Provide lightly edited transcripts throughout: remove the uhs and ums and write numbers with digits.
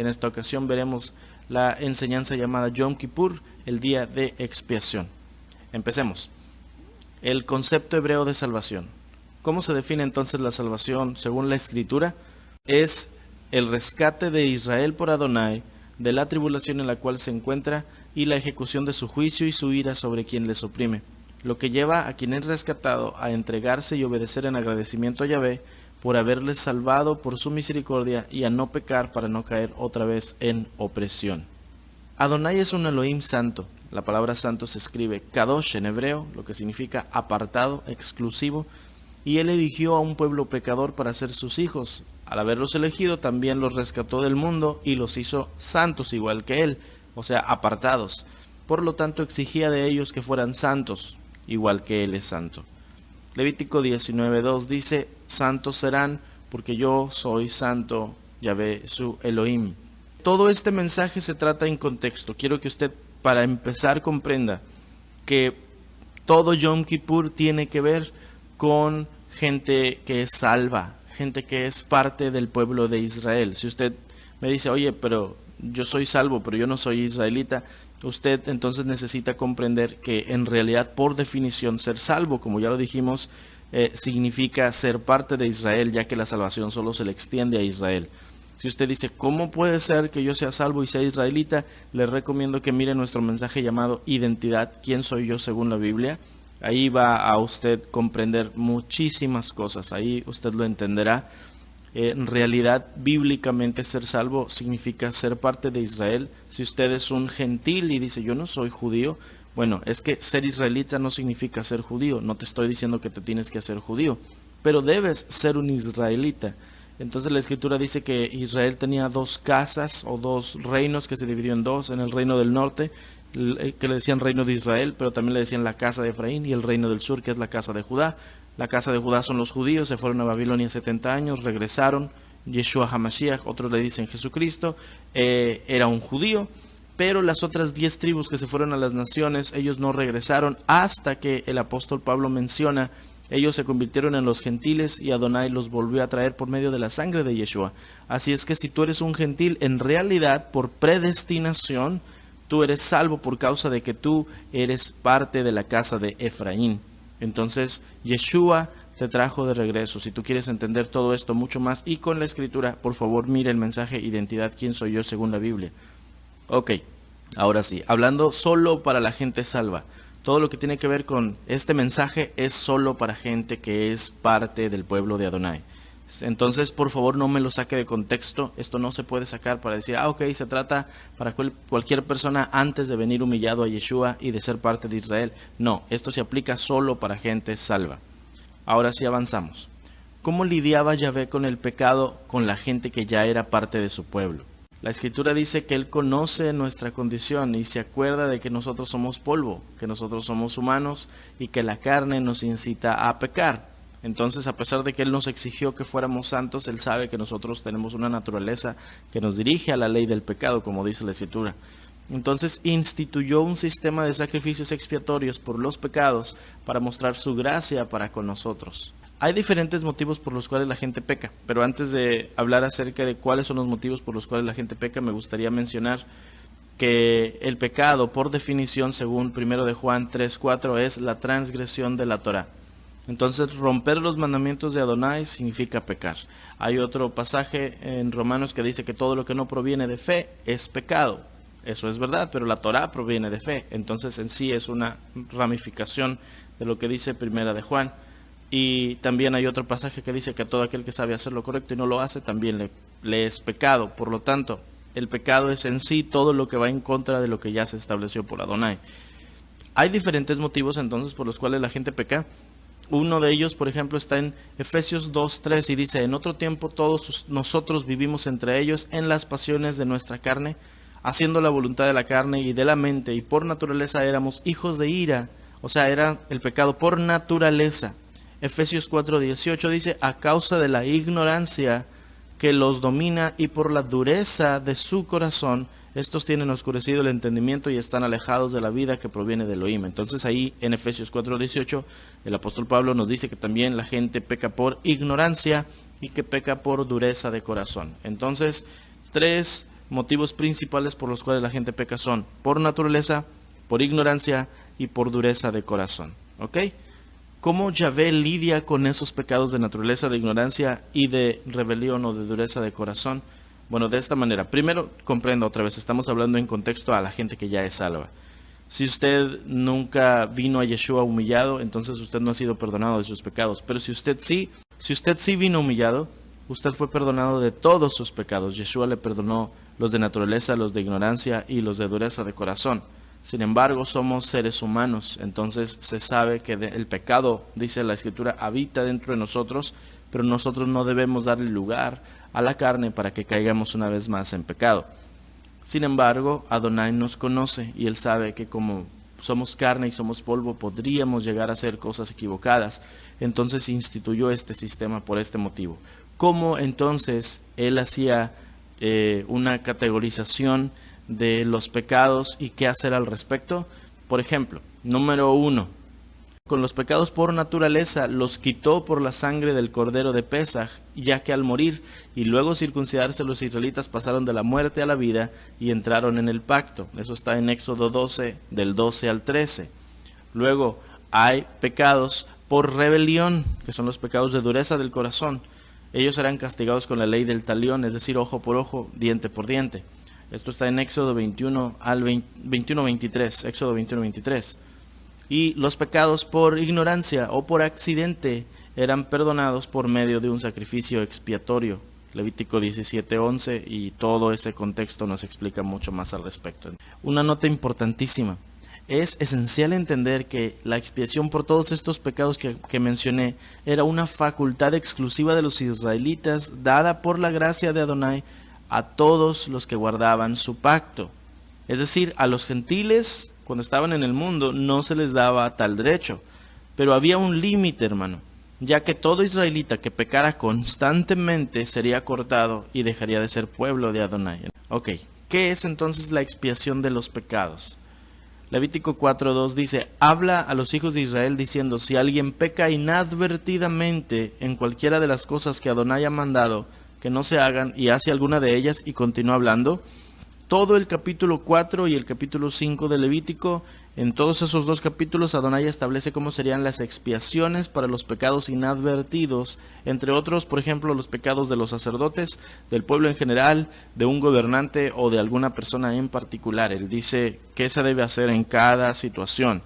En esta ocasión veremos la enseñanza llamada Yom Kippur, el día de expiación. Empecemos. El concepto hebreo de salvación. ¿Cómo se define entonces la salvación según la Escritura? Es el rescate de Israel por Adonai de la tribulación en la cual se encuentra y la ejecución de su juicio y su ira sobre quien les oprime, lo que lleva a quien es rescatado a entregarse y obedecer en agradecimiento a Yahvé por haberles salvado por su misericordia y a no pecar para no caer otra vez en opresión. Adonai es un Elohim santo. La palabra santo se escribe Kadosh en hebreo, lo que significa apartado, exclusivo, y él eligió a un pueblo pecador para ser sus hijos. Al haberlos elegido, también los rescató del mundo y los hizo santos igual que él, o sea, apartados. Por lo tanto, exigía de ellos que fueran santos, igual que él es santo. Levítico 19:2 dice, santos serán porque yo soy santo, Yahvé su Elohim. Todo este mensaje se trata en contexto. Quiero que usted, para empezar, comprenda que todo Yom Kippur tiene que ver con gente que es salva, gente que es parte del pueblo de Israel. Si usted me dice, oye, pero yo soy salvo, pero yo no soy israelita, usted entonces necesita comprender que en realidad, por definición, ser salvo, como ya lo dijimos, significa ser parte de Israel, ya que la salvación solo se le extiende a Israel. Si usted dice, ¿cómo puede ser que yo sea salvo y sea israelita? Le recomiendo que mire nuestro mensaje llamado Identidad, ¿quién soy yo según la Biblia? Ahí va a usted comprender muchísimas cosas, ahí usted lo entenderá. En realidad, bíblicamente, ser salvo significa ser parte de Israel. Si usted es un gentil y dice, yo no soy judío, bueno, es que ser israelita no significa ser judío. No te estoy diciendo que te tienes que hacer judío, pero debes ser un israelita. Entonces la Escritura dice que Israel tenía dos casas o dos reinos que se dividió en dos. En el reino del norte, que le decían reino de Israel, pero también le decían la casa de Efraín, y el reino del sur, que es la casa de Judá. La casa de Judá son los judíos, se fueron a Babilonia 70 años, regresaron. Yeshua HaMashiach, otros le dicen Jesucristo, era un judío, pero las otras 10 tribus que se fueron a las naciones, ellos no regresaron hasta que el apóstol Pablo menciona, ellos se convirtieron en los gentiles y Adonai los volvió a traer por medio de la sangre de Yeshua. Así es que si tú eres un gentil, en realidad, por predestinación, tú eres salvo por causa de que tú eres parte de la casa de Efraín. Entonces, Yeshua te trajo de regreso. Si tú quieres entender todo esto mucho más y con la Escritura, por favor, mire el mensaje Identidad, ¿quién soy yo según la Biblia? Ok, ahora sí, hablando solo para la gente salva. Todo lo que tiene que ver con este mensaje es solo para gente que es parte del pueblo de Adonai. Entonces, por favor, no me lo saque de contexto. Esto no se puede sacar para decir, ok, se trata para cualquier persona antes de venir humillado a Yeshua y de ser parte de Israel. No, esto se aplica solo para gente salva. Ahora sí avanzamos. ¿Cómo lidiaba Yahvé con el pecado con la gente que ya era parte de su pueblo? La Escritura dice que Él conoce nuestra condición y se acuerda de que nosotros somos polvo, que nosotros somos humanos y que la carne nos incita a pecar. Entonces, a pesar de que Él nos exigió que fuéramos santos, Él sabe que nosotros tenemos una naturaleza que nos dirige a la ley del pecado, como dice la Escritura. Entonces, instituyó un sistema de sacrificios expiatorios por los pecados para mostrar su gracia para con nosotros. Hay diferentes motivos por los cuales la gente peca, pero antes de hablar acerca de cuáles son los motivos por los cuales la gente peca, me gustaría mencionar que el pecado, por definición, según 1 de Juan 3:4, es la transgresión de la Torá. Entonces, romper los mandamientos de Adonai significa pecar. Hay otro pasaje en Romanos que dice que todo lo que no proviene de fe es pecado. Eso es verdad, pero la Torá proviene de fe. Entonces, en sí es una ramificación de lo que dice 1 de Juan. Y también hay otro pasaje que dice que a todo aquel que sabe hacer lo correcto y no lo hace, también le es pecado. Por lo tanto, el pecado es en sí todo lo que va en contra de lo que ya se estableció por Adonai. Hay diferentes motivos entonces por los cuales la gente peca. Uno de ellos, por ejemplo, está en Efesios 2:3 y dice, en otro tiempo todos nosotros vivimos entre ellos en las pasiones de nuestra carne, haciendo la voluntad de la carne y de la mente, y por naturaleza éramos hijos de ira, o sea, era el pecado por naturaleza. Efesios 4:18 dice, a causa de la ignorancia que los domina y por la dureza de su corazón, estos tienen oscurecido el entendimiento y están alejados de la vida que proviene de Elohim. Entonces ahí en Efesios 4:18 el apóstol Pablo nos dice que también la gente peca por ignorancia y que peca por dureza de corazón. Entonces, tres motivos principales por los cuales la gente peca son por naturaleza, por ignorancia y por dureza de corazón. ¿Ok? ¿Cómo Yahvé lidia con esos pecados de naturaleza, de ignorancia y de rebelión o de dureza de corazón? Bueno, de esta manera. Primero, comprenda otra vez, estamos hablando en contexto a la gente que ya es salva. Si usted nunca vino a Yeshua humillado, entonces usted no ha sido perdonado de sus pecados. Pero si usted sí vino humillado, usted fue perdonado de todos sus pecados. Yeshua le perdonó los de naturaleza, los de ignorancia y los de dureza de corazón. Sin embargo, somos seres humanos, entonces se sabe que el pecado, dice la Escritura, habita dentro de nosotros, pero nosotros no debemos darle lugar a la carne para que caigamos una vez más en pecado. Sin embargo, Adonai nos conoce y Él sabe que como somos carne y somos polvo, podríamos llegar a hacer cosas equivocadas. Entonces instituyó este sistema por este motivo. ¿Cómo entonces Él hacía una categorización de los pecados y qué hacer al respecto? Por ejemplo, número 1, con los pecados por naturaleza los quitó por la sangre del cordero de Pesaj, ya que al morir y luego circuncidarse los israelitas pasaron de la muerte a la vida y entraron en el pacto. Eso está en Éxodo 12, del 12 al 13. Luego hay pecados por rebelión, que son los pecados de dureza del corazón. Ellos serán castigados con la ley del talión, es decir, ojo por ojo, diente por diente. Esto está en Éxodo 21-23, Éxodo 21-23. Y los pecados por ignorancia o por accidente eran perdonados por medio de un sacrificio expiatorio. Levítico 17:11, y todo ese contexto nos explica mucho más al respecto. Una nota importantísima. Es esencial entender que la expiación por todos estos pecados que mencioné era una facultad exclusiva de los israelitas, dada por la gracia de Adonai a todos los que guardaban su pacto. Es decir, a los gentiles, cuando estaban en el mundo, no se les daba tal derecho. Pero había un límite, hermano, ya que todo israelita que pecara constantemente sería cortado y dejaría de ser pueblo de Adonai. Ok, ¿qué es entonces la expiación de los pecados? Levítico 4:2 dice: habla a los hijos de Israel diciendo, si alguien peca inadvertidamente en cualquiera de las cosas que Adonai ha mandado que no se hagan y hace alguna de ellas, y continúa hablando. Todo el capítulo 4 y el capítulo 5 de Levítico, en todos esos dos capítulos Adonai establece cómo serían las expiaciones para los pecados inadvertidos, entre otros, por ejemplo, los pecados de los sacerdotes, del pueblo en general, de un gobernante o de alguna persona en particular. Él dice qué se debe hacer en cada situación.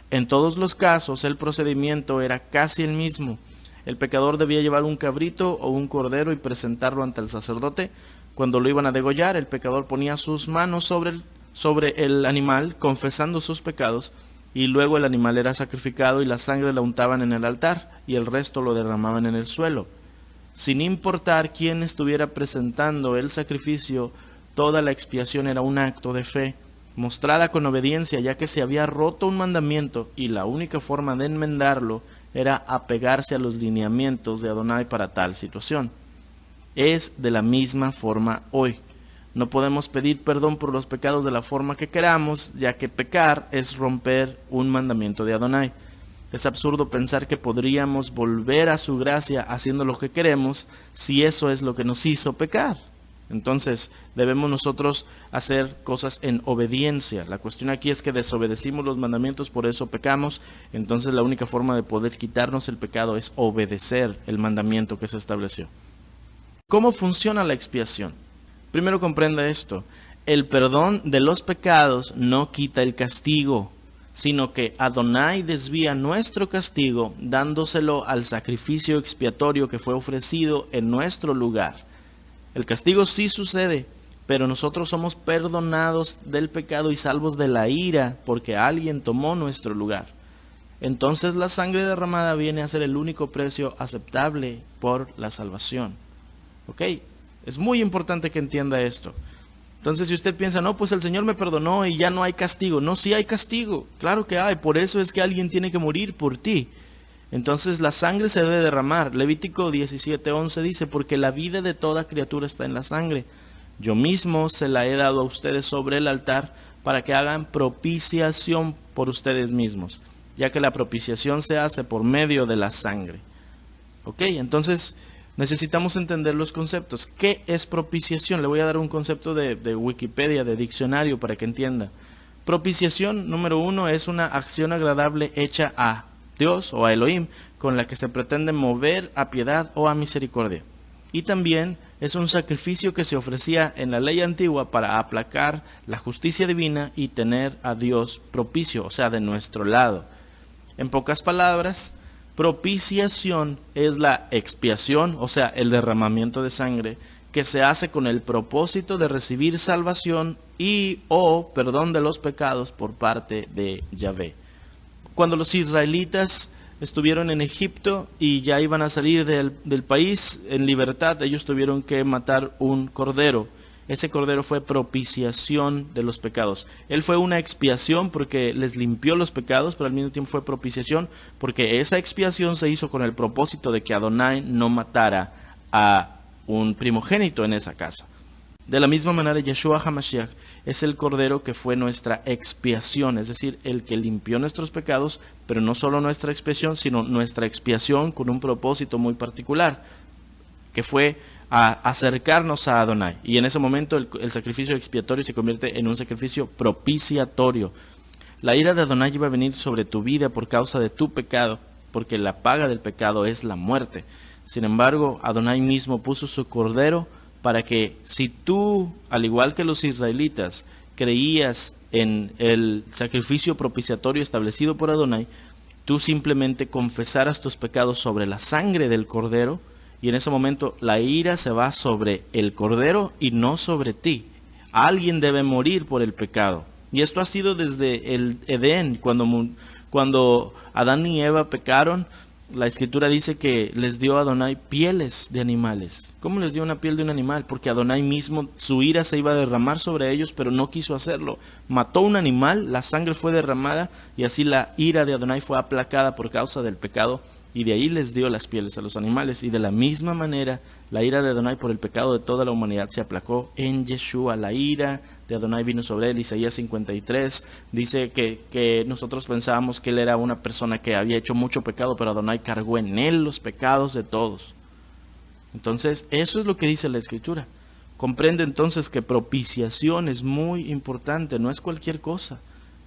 En todos los casos el procedimiento era casi el mismo. El pecador debía llevar un cabrito o un cordero y presentarlo ante el sacerdote. Cuando lo iban a degollar, el pecador ponía sus manos sobre el animal, confesando sus pecados, y luego el animal era sacrificado y la sangre la untaban en el altar y el resto lo derramaban en el suelo. Sin importar quién estuviera presentando el sacrificio, toda la expiación era un acto de fe, mostrada con obediencia, ya que se había roto un mandamiento y la única forma de enmendarlo era apegarse a los lineamientos de Adonai para tal situación. Es de la misma forma hoy. No podemos pedir perdón por los pecados de la forma que queramos, ya que pecar es romper un mandamiento de Adonai. Es absurdo pensar que podríamos volver a su gracia haciendo lo que queremos si eso es lo que nos hizo pecar. Entonces, debemos nosotros hacer cosas en obediencia. La cuestión aquí es que desobedecimos los mandamientos, por eso pecamos. Entonces, la única forma de poder quitarnos el pecado es obedecer el mandamiento que se estableció. ¿Cómo funciona la expiación? Primero comprenda esto. El perdón de los pecados no quita el castigo, sino que Adonai desvía nuestro castigo dándoselo al sacrificio expiatorio que fue ofrecido en nuestro lugar. El castigo sí sucede, pero nosotros somos perdonados del pecado y salvos de la ira porque alguien tomó nuestro lugar. Entonces la sangre derramada viene a ser el único precio aceptable por la salvación. ¿Ok? Es muy importante que entienda esto. Entonces, si usted piensa, no, pues el Señor me perdonó y ya no hay castigo. No, sí hay castigo. Claro que hay. Por eso es que alguien tiene que morir por ti. Entonces, la sangre se debe derramar. Levítico 17:11 dice, porque la vida de toda criatura está en la sangre. Yo mismo se la he dado a ustedes sobre el altar para que hagan propiciación por ustedes mismos, ya que la propiciación se hace por medio de la sangre. ¿Ok? Entonces, necesitamos entender los conceptos. ¿Qué es propiciación? Le voy a dar un concepto de Wikipedia, de diccionario, para que entienda. Propiciación, número 1, es una acción agradable hecha a Dios o a Elohim, con la que se pretende mover a piedad o a misericordia. Y también es un sacrificio que se ofrecía en la ley antigua para aplacar la justicia divina y tener a Dios propicio, o sea, de nuestro lado. En pocas palabras, propiciación es la expiación, o sea, el derramamiento de sangre, que se hace con el propósito de recibir salvación y o perdón de los pecados por parte de Yahvé. Cuando los israelitas estuvieron en Egipto y ya iban a salir del país en libertad, ellos tuvieron que matar un cordero. Ese cordero fue propiciación de los pecados. Él fue una expiación porque les limpió los pecados, pero al mismo tiempo fue propiciación porque esa expiación se hizo con el propósito de que Adonai no matara a un primogénito en esa casa. De la misma manera, Yeshua HaMashiach es el cordero que fue nuestra expiación, es decir, el que limpió nuestros pecados, pero no solo nuestra expiación, sino nuestra expiación con un propósito muy particular, que fue a acercarnos a Adonai. Y en ese momento el sacrificio expiatorio se convierte en un sacrificio propiciatorio. La ira de Adonai iba a venir sobre tu vida por causa de tu pecado, porque la paga del pecado es la muerte. Sin embargo, Adonai mismo puso su cordero para que si tú, al igual que los israelitas, creías en el sacrificio propiciatorio establecido por Adonai, tú simplemente confesaras tus pecados sobre la sangre del cordero, y en ese momento la ira se va sobre el cordero y no sobre ti. Alguien debe morir por el pecado. Y esto ha sido desde el Edén, cuando Adán y Eva pecaron. La escritura dice que les dio a Adonai pieles de animales. ¿Cómo les dio una piel de un animal? Porque Adonai mismo, su ira se iba a derramar sobre ellos, pero no quiso hacerlo. Mató un animal, la sangre fue derramada y así la ira de Adonai fue aplacada por causa del pecado, y de ahí les dio las pieles a los animales. Y de la misma manera, la ira de Adonai por el pecado de toda la humanidad se aplacó en Yeshua. La ira de Adonai vino sobre él. Isaías 53 dice que nosotros pensábamos que él era una persona que había hecho mucho pecado, pero Adonai cargó en él los pecados de todos. Entonces, eso es lo que dice la Escritura. Comprende entonces que propiciación es muy importante, no es cualquier cosa.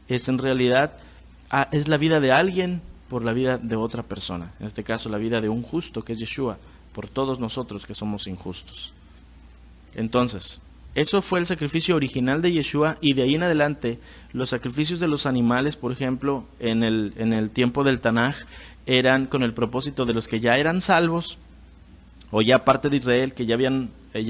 Es en realidad, es la vida de alguien por la vida de otra persona. En este caso, la vida de un justo, que es Yeshua, por todos nosotros que somos injustos. Entonces, eso fue el sacrificio original de Yeshua, y de ahí en adelante, los sacrificios de los animales, por ejemplo, en el tiempo del Tanaj, eran con el propósito de los que ya eran salvos, o ya parte de Israel, que ya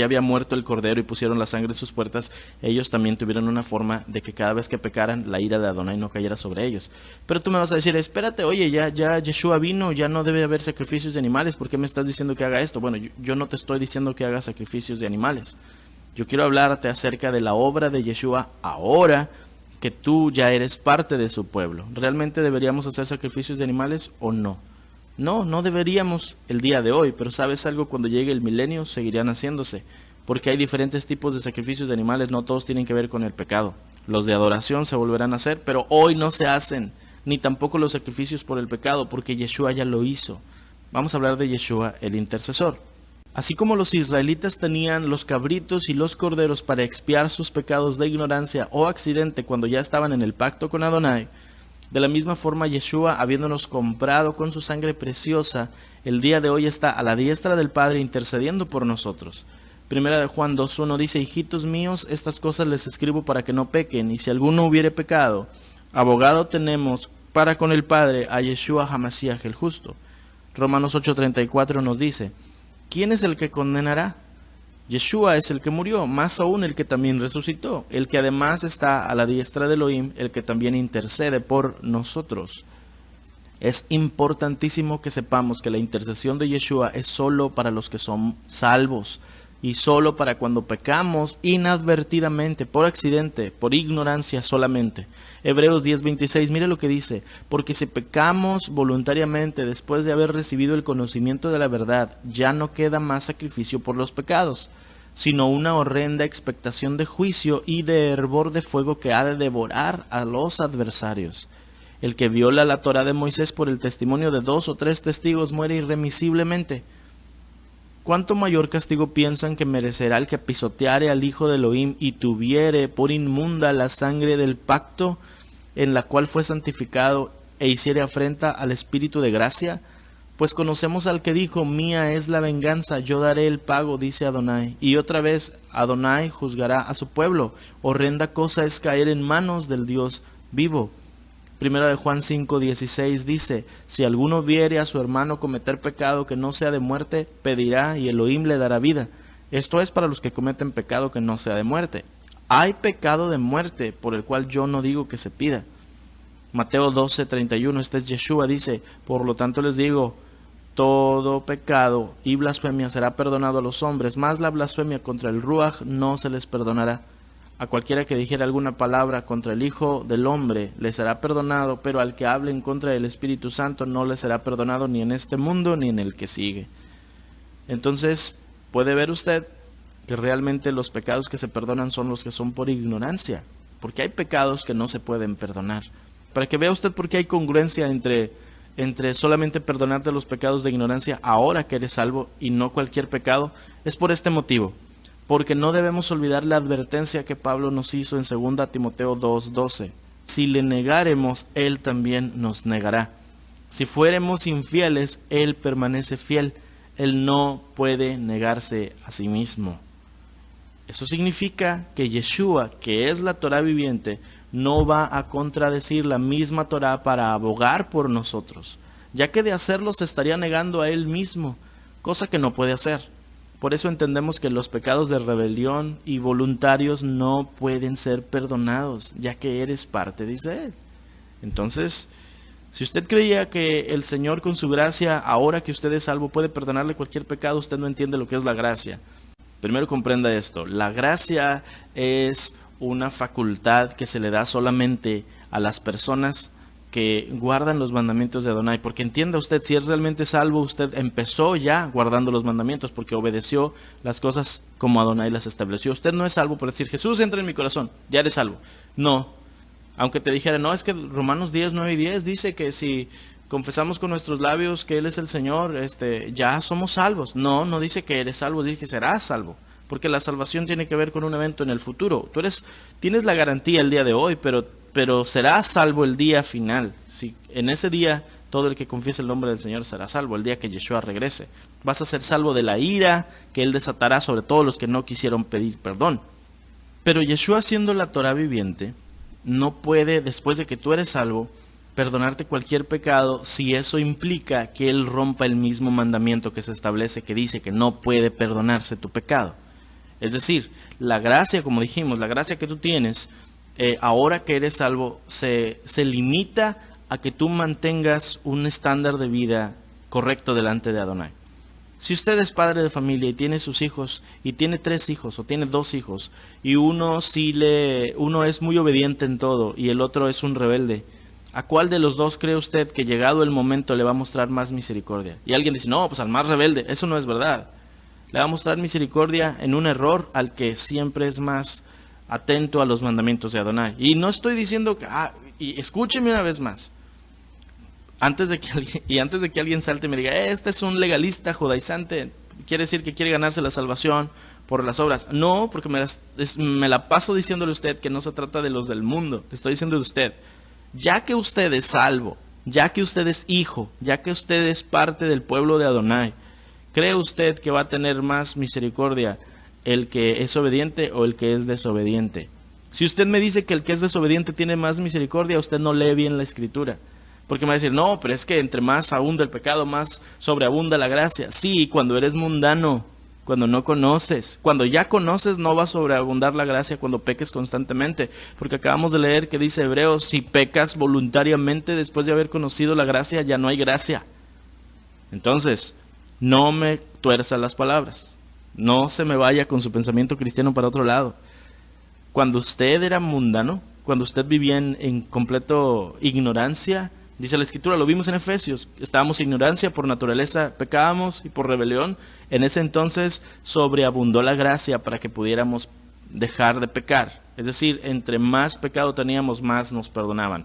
había muerto el cordero y pusieron la sangre en sus puertas. Ellos también tuvieron una forma de que cada vez que pecaran, la ira de Adonai no cayera sobre ellos. Pero tú me vas a decir, espérate, oye, ya Yeshua vino, ya no debe haber sacrificios de animales, ¿por qué me estás diciendo que haga esto? Bueno, yo no te estoy diciendo que haga sacrificios de animales. Yo quiero hablarte acerca de la obra de Yeshua ahora que tú ya eres parte de su pueblo. ¿Realmente deberíamos hacer sacrificios de animales o no? No deberíamos el día de hoy, pero ¿sabes algo? Cuando llegue el milenio seguirán haciéndose, porque hay diferentes tipos de sacrificios de animales, no todos tienen que ver con el pecado. Los de adoración se volverán a hacer, pero hoy no se hacen, ni tampoco los sacrificios por el pecado, porque Yeshua ya lo hizo. Vamos a hablar de Yeshua, el intercesor. Así como los israelitas tenían los cabritos y los corderos para expiar sus pecados de ignorancia o accidente cuando ya estaban en el pacto con Adonai, de la misma forma Yeshua, habiéndonos comprado con su sangre preciosa, el día de hoy está a la diestra del Padre intercediendo por nosotros. Primera de Juan 2:1 dice: hijitos míos, estas cosas les escribo para que no pequen, y si alguno hubiere pecado, abogado tenemos para con el Padre a Yeshua HaMashiach el justo. Romanos 8:34 nos dice: ¿quién es el que condenará? Yeshua es el que murió, más aún el que también resucitó, el que además está a la diestra de Elohim, el que también intercede por nosotros. Es importantísimo que sepamos que la intercesión de Yeshua es solo para los que son salvos, y solo para cuando pecamos inadvertidamente, por accidente, por ignorancia solamente. Hebreos 10:26, mire lo que dice: porque si pecamos voluntariamente después de haber recibido el conocimiento de la verdad, ya no queda más sacrificio por los pecados, sino una horrenda expectación de juicio y de hervor de fuego que ha de devorar a los adversarios. El que viola la Torá de Moisés por el testimonio de 2 o 3 testigos muere irremisiblemente. ¿cuánto mayor castigo piensan que merecerá el que pisoteare al Hijo de Elohim y tuviere por inmunda la sangre del pacto en la cual fue santificado e hiciere afrenta al Espíritu de gracia? Pues conocemos al que dijo, mía es la venganza, yo daré el pago, dice Adonai. Y otra vez, Adonai juzgará a su pueblo. Horrenda cosa es caer en manos del Dios vivo. Primera de Juan 5:16 dice, si alguno viere a su hermano cometer pecado que no sea de muerte, pedirá y Elohim le dará vida. Esto es para los que cometen pecado que no sea de muerte. Hay pecado de muerte por el cual yo no digo que se pida. Mateo 12:31, este es Yeshua, dice, por lo tanto les digo, todo pecado y blasfemia será perdonado a los hombres, mas la blasfemia contra el Ruach no se les perdonará. A cualquiera que dijera alguna palabra contra el Hijo del Hombre le será perdonado, pero al que hable en contra del Espíritu Santo no le será perdonado ni en este mundo ni en el que sigue. Entonces, puede ver usted que realmente los pecados que se perdonan son los que son por ignorancia, porque hay pecados que no se pueden perdonar. Para que vea usted por qué hay congruencia entre solamente perdonarte los pecados de ignorancia ahora que eres salvo y no cualquier pecado, es por este motivo. Porque no debemos olvidar la advertencia que Pablo nos hizo en 2 Timoteo 2:12. Si le negáremos, Él también nos negará. Si fuéramos infieles, Él permanece fiel. Él no puede negarse a sí mismo. Eso significa que Yeshua, que es la Torah viviente, no va a contradecir la misma Torah para abogar por nosotros, ya que de hacerlo se estaría negando a Él mismo, cosa que no puede hacer. Por eso entendemos que los pecados de rebelión y voluntarios no pueden ser perdonados, ya que eres parte de Israel. Entonces, si usted creía que el Señor con su gracia, ahora que usted es salvo, puede perdonarle cualquier pecado, usted no entiende lo que es la gracia. Primero comprenda esto, la gracia es una facultad que se le da solamente a las personas que guardan los mandamientos de Adonai, porque entienda usted, si es realmente salvo, usted empezó ya guardando los mandamientos, porque obedeció las cosas como Adonai las estableció. Usted no es salvo por decir, Jesús entra en mi corazón, ya eres salvo. No, aunque te dijera, no, es que Romanos 10:9-10 dice que si confesamos con nuestros labios que Él es el Señor, ya somos salvos. No, no dice que eres salvo, dice que serás salvo. Porque la salvación tiene que ver con un evento en el futuro. Tienes la garantía el día de hoy, pero serás salvo el día final. Si en ese día todo el que confiese el nombre del Señor será salvo, el día que Yeshua regrese. Vas a ser salvo de la ira que Él desatará sobre todos los que no quisieron pedir perdón. Pero Yeshua, siendo la Torah viviente, no puede, después de que tú eres salvo, perdonarte cualquier pecado si eso implica que Él rompa el mismo mandamiento que se establece, que dice que no puede perdonarse tu pecado. Es decir, la gracia, como dijimos, la gracia que tú tienes, ahora que eres salvo, se limita a que tú mantengas un estándar de vida correcto delante de Adonai. Si usted es padre de familia y tiene sus hijos, y tiene 3 hijos o tiene 2 hijos, y uno es muy obediente en todo y el otro es un rebelde, ¿a cuál de los dos cree usted que llegado el momento le va a mostrar más misericordia? Y alguien dice, no, pues al más rebelde. Eso no es verdad. Le va a mostrar misericordia en un error al que siempre es más atento a los mandamientos de Adonai. Y no estoy diciendo que, y escúcheme una vez más, antes de que alguien salte y me diga, este es un legalista judaizante, quiere decir que quiere ganarse la salvación por las obras. No, porque me la paso diciéndole a usted que no se trata de los del mundo, le estoy diciendo de usted. Ya que usted es salvo, ya que usted es hijo, ya que usted es parte del pueblo de Adonai, ¿cree usted que va a tener más misericordia el que es obediente o el que es desobediente? Si usted me dice que el que es desobediente tiene más misericordia, usted no lee bien la Escritura. Porque me va a decir, no, pero es que entre más abunda el pecado, más sobreabunda la gracia. Sí, cuando eres mundano, cuando no conoces. Cuando ya conoces, no va a sobreabundar la gracia cuando peques constantemente. Porque acabamos de leer que dice Hebreos, si pecas voluntariamente después de haber conocido la gracia, ya no hay gracia. Entonces, no me tuerza las palabras. No se me vaya con su pensamiento cristiano para otro lado. Cuando usted era mundano, cuando usted vivía en completo ignorancia, dice la Escritura, lo vimos en Efesios, estábamos en ignorancia, por naturaleza pecábamos y por rebelión. En ese entonces sobreabundó la gracia para que pudiéramos dejar de pecar. Es decir, entre más pecado teníamos, más nos perdonaban.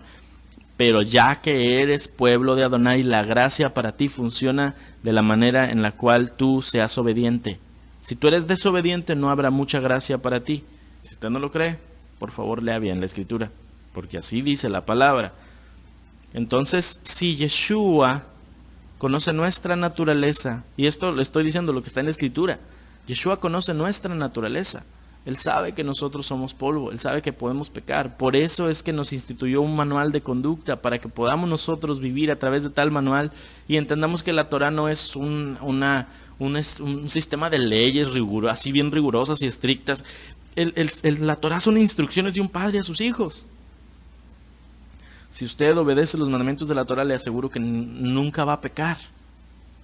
Pero ya que eres pueblo de Adonai, la gracia para ti funciona de la manera en la cual tú seas obediente. Si tú eres desobediente, no habrá mucha gracia para ti. Si usted no lo cree, por favor lea bien la escritura, porque así dice la palabra. Entonces, si Yeshua conoce nuestra naturaleza, y esto le estoy diciendo lo que está en la escritura, Yeshua conoce nuestra naturaleza. Él sabe que nosotros somos polvo, Él sabe que podemos pecar. Por eso es que nos instituyó un manual de conducta, para que podamos nosotros vivir a través de tal manual y entendamos que la Torah no es un sistema de leyes así bien rigurosas y estrictas. La Torah son instrucciones de un padre a sus hijos. Si usted obedece los mandamientos de la Torah, le aseguro que nunca va a pecar.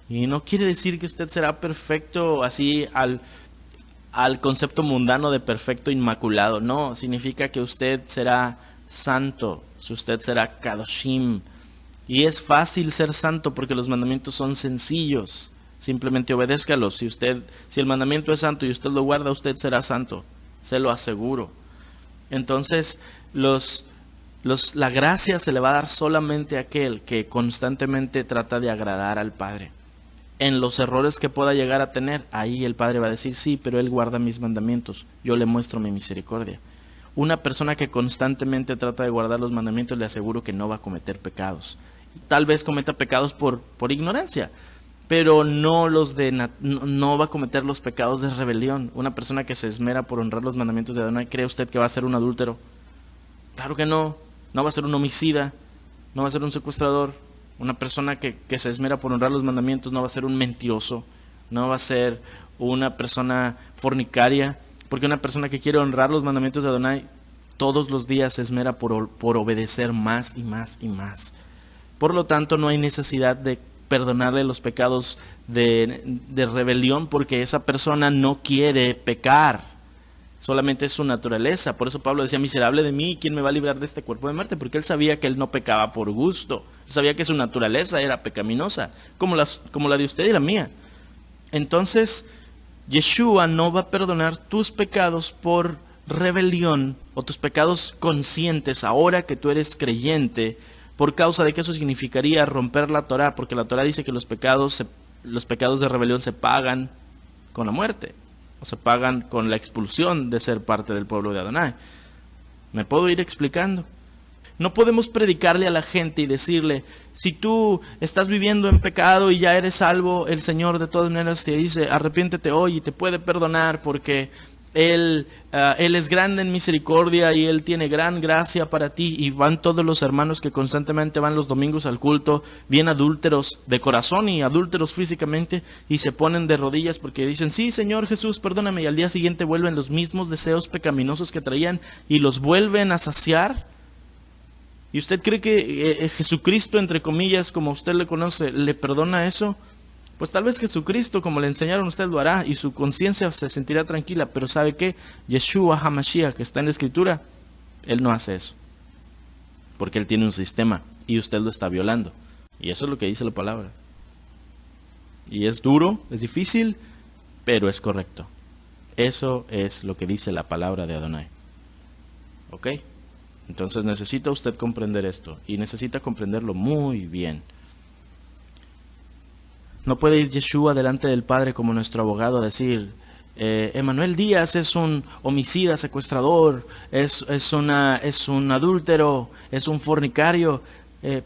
Y no quiere decir que usted será perfecto así al concepto mundano de perfecto inmaculado. No, significa que usted será santo, usted será kadoshim. Y es fácil ser santo porque los mandamientos son sencillos. Simplemente obedézcalos. Si el mandamiento es santo y usted lo guarda, usted será santo. Se lo aseguro. Entonces, la gracia se le va a dar solamente a aquel que constantemente trata de agradar al Padre. En los errores que pueda llegar a tener, ahí el Padre va a decir, sí, pero Él guarda mis mandamientos, yo le muestro mi misericordia. Una persona que constantemente trata de guardar los mandamientos, le aseguro que no va a cometer pecados. Tal vez cometa pecados por ignorancia, pero no va a cometer los pecados de rebelión. Una persona que se esmera por honrar los mandamientos de Adonai, ¿cree usted que va a ser un adúltero? Claro que no. No va a ser un homicida, no va a ser un secuestrador. Una persona que se esmera por honrar los mandamientos no va a ser un mentiroso, no va a ser una persona fornicaria, porque una persona que quiere honrar los mandamientos de Adonai todos los días se esmera por obedecer más y más y más. Por lo tanto, no hay necesidad de perdonarle los pecados de rebelión, porque esa persona no quiere pecar. Solamente es su naturaleza. Por eso Pablo decía, miserable de mí, ¿quién me va a librar de este cuerpo de muerte? Porque él sabía que él no pecaba por gusto. Él sabía que su naturaleza era pecaminosa, como la de usted y la mía. Entonces, Yeshua no va a perdonar tus pecados por rebelión o tus pecados conscientes ahora que tú eres creyente, por causa de que eso significaría romper la Torah, porque la Torah dice que los pecados de rebelión se pagan con la muerte. O se pagan con la expulsión de ser parte del pueblo de Adonai. ¿Me puedo ir explicando? No podemos predicarle a la gente y decirle, si tú estás viviendo en pecado y ya eres salvo, el Señor de todas maneras te dice, arrepiéntete hoy y te puede perdonar porque Él es grande en misericordia y Él tiene gran gracia para ti. Y van todos los hermanos que constantemente van los domingos al culto, bien adúlteros de corazón y adúlteros físicamente, y se ponen de rodillas porque dicen, sí, Señor Jesús, perdóname, y al día siguiente vuelven los mismos deseos pecaminosos que traían y los vuelven a saciar. ¿Y usted cree que Jesucristo, entre comillas, como usted le conoce, le perdona eso? Pues tal vez Jesucristo, como le enseñaron, usted lo hará y su conciencia se sentirá tranquila. Pero ¿sabe qué? Yeshua HaMashiach, que está en la Escritura, Él no hace eso. Porque Él tiene un sistema y usted lo está violando. Y eso es lo que dice la palabra. Y es duro, es difícil, pero es correcto. Eso es lo que dice la palabra de Adonai. ¿Ok? Entonces necesita usted comprender esto. Y necesita comprenderlo muy bien. No puede ir Yeshua delante del Padre como nuestro abogado a decir, Emanuel Díaz es un homicida, secuestrador, es un adúltero, es un fornicario.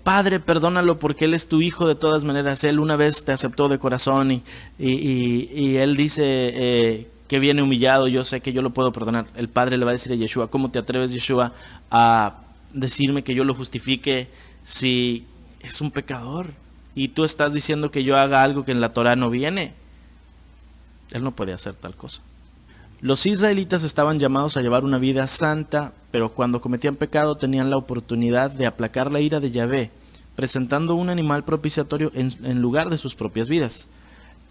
Padre, perdónalo porque Él es tu hijo de todas maneras. Él una vez te aceptó de corazón y Él dice que viene humillado, yo sé que yo lo puedo perdonar. El Padre le va a decir a Yeshua, ¿cómo te atreves, Yeshua, a decirme que yo lo justifique si es un pecador? Y tú estás diciendo que yo haga algo que en la Torah no viene. Él no puede hacer tal cosa. Los israelitas estaban llamados a llevar una vida santa, pero cuando cometían pecado tenían la oportunidad de aplacar la ira de Yahvé, presentando un animal propiciatorio en lugar de sus propias vidas.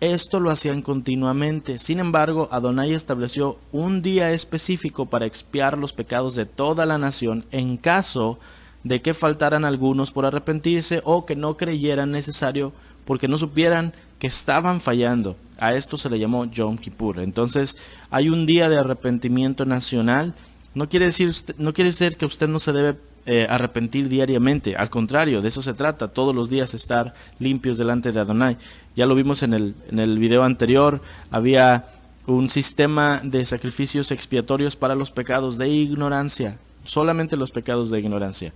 Esto lo hacían continuamente. Sin embargo, Adonai estableció un día específico para expiar los pecados de toda la nación en caso de que faltaran algunos por arrepentirse o que no creyeran necesario porque no supieran que estaban fallando. A esto se le llamó Yom Kippur. Entonces hay un día de arrepentimiento nacional. No quiere decir que usted no se debe arrepentir diariamente. Al contrario, de eso se trata, todos los días estar limpios delante de Adonai. Ya lo vimos en el video anterior, había un sistema de sacrificios expiatorios para los pecados de ignorancia, solamente los pecados de ignorancia.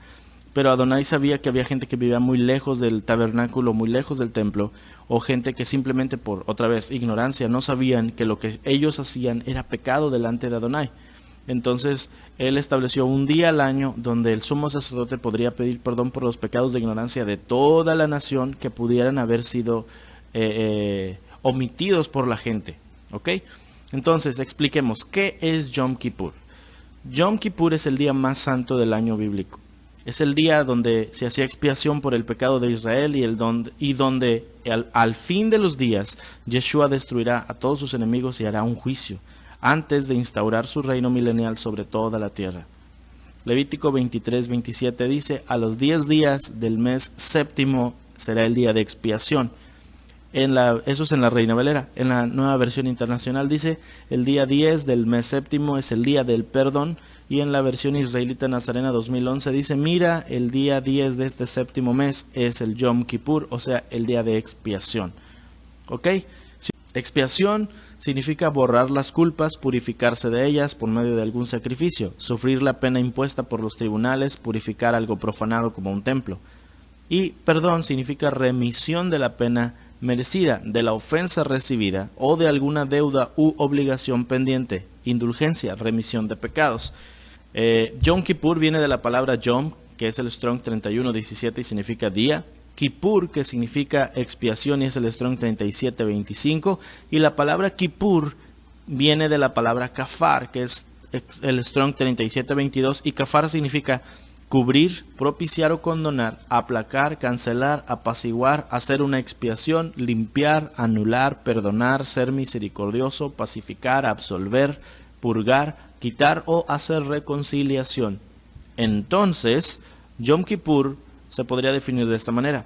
Pero Adonai sabía que había gente que vivía muy lejos del tabernáculo, muy lejos del templo, o gente que simplemente por, otra vez, ignorancia, no sabían que lo que ellos hacían era pecado delante de Adonai. Entonces, él estableció un día al año donde el sumo sacerdote podría pedir perdón por los pecados de ignorancia de toda la nación que pudieran haber sido omitidos por la gente. ¿Ok? Entonces, expliquemos, ¿qué es Yom Kippur? Yom Kippur es el día más santo del año bíblico. Es el día donde se hacía expiación por el pecado de Israel y donde al fin de los días Yeshua destruirá a todos sus enemigos y hará un juicio antes de instaurar su reino milenial sobre toda la tierra. Levítico 23:27 dice: a los 10 días del mes séptimo será el día de expiación. Eso es en la Reina Valera. En la Nueva Versión Internacional dice: el día 10 del mes séptimo es el día del perdón. Y en la versión israelita Nazarena 2011 dice: mira, el día 10 de este séptimo mes es el Yom Kippur, o sea, el día de expiación. ¿Ok? Expiación significa borrar las culpas, purificarse de ellas por medio de algún sacrificio, sufrir la pena impuesta por los tribunales, purificar algo profanado como un templo. Y perdón significa remisión de la pena merecida, de la ofensa recibida o de alguna deuda u obligación pendiente. Indulgencia, remisión de pecados. Yom Kippur viene de la palabra Yom, que es el Strong 31:17 y significa día. Kippur, que significa expiación, y es el Strong 37:25. Y la palabra Kippur viene de la palabra Kafar, que es el Strong 37:22. Y Kafar significa cubrir, propiciar o condonar, aplacar, cancelar, apaciguar, hacer una expiación, limpiar, anular, perdonar, ser misericordioso, pacificar, absolver, purgar, quitar o hacer reconciliación. Entonces, Yom Kippur se podría definir de esta manera: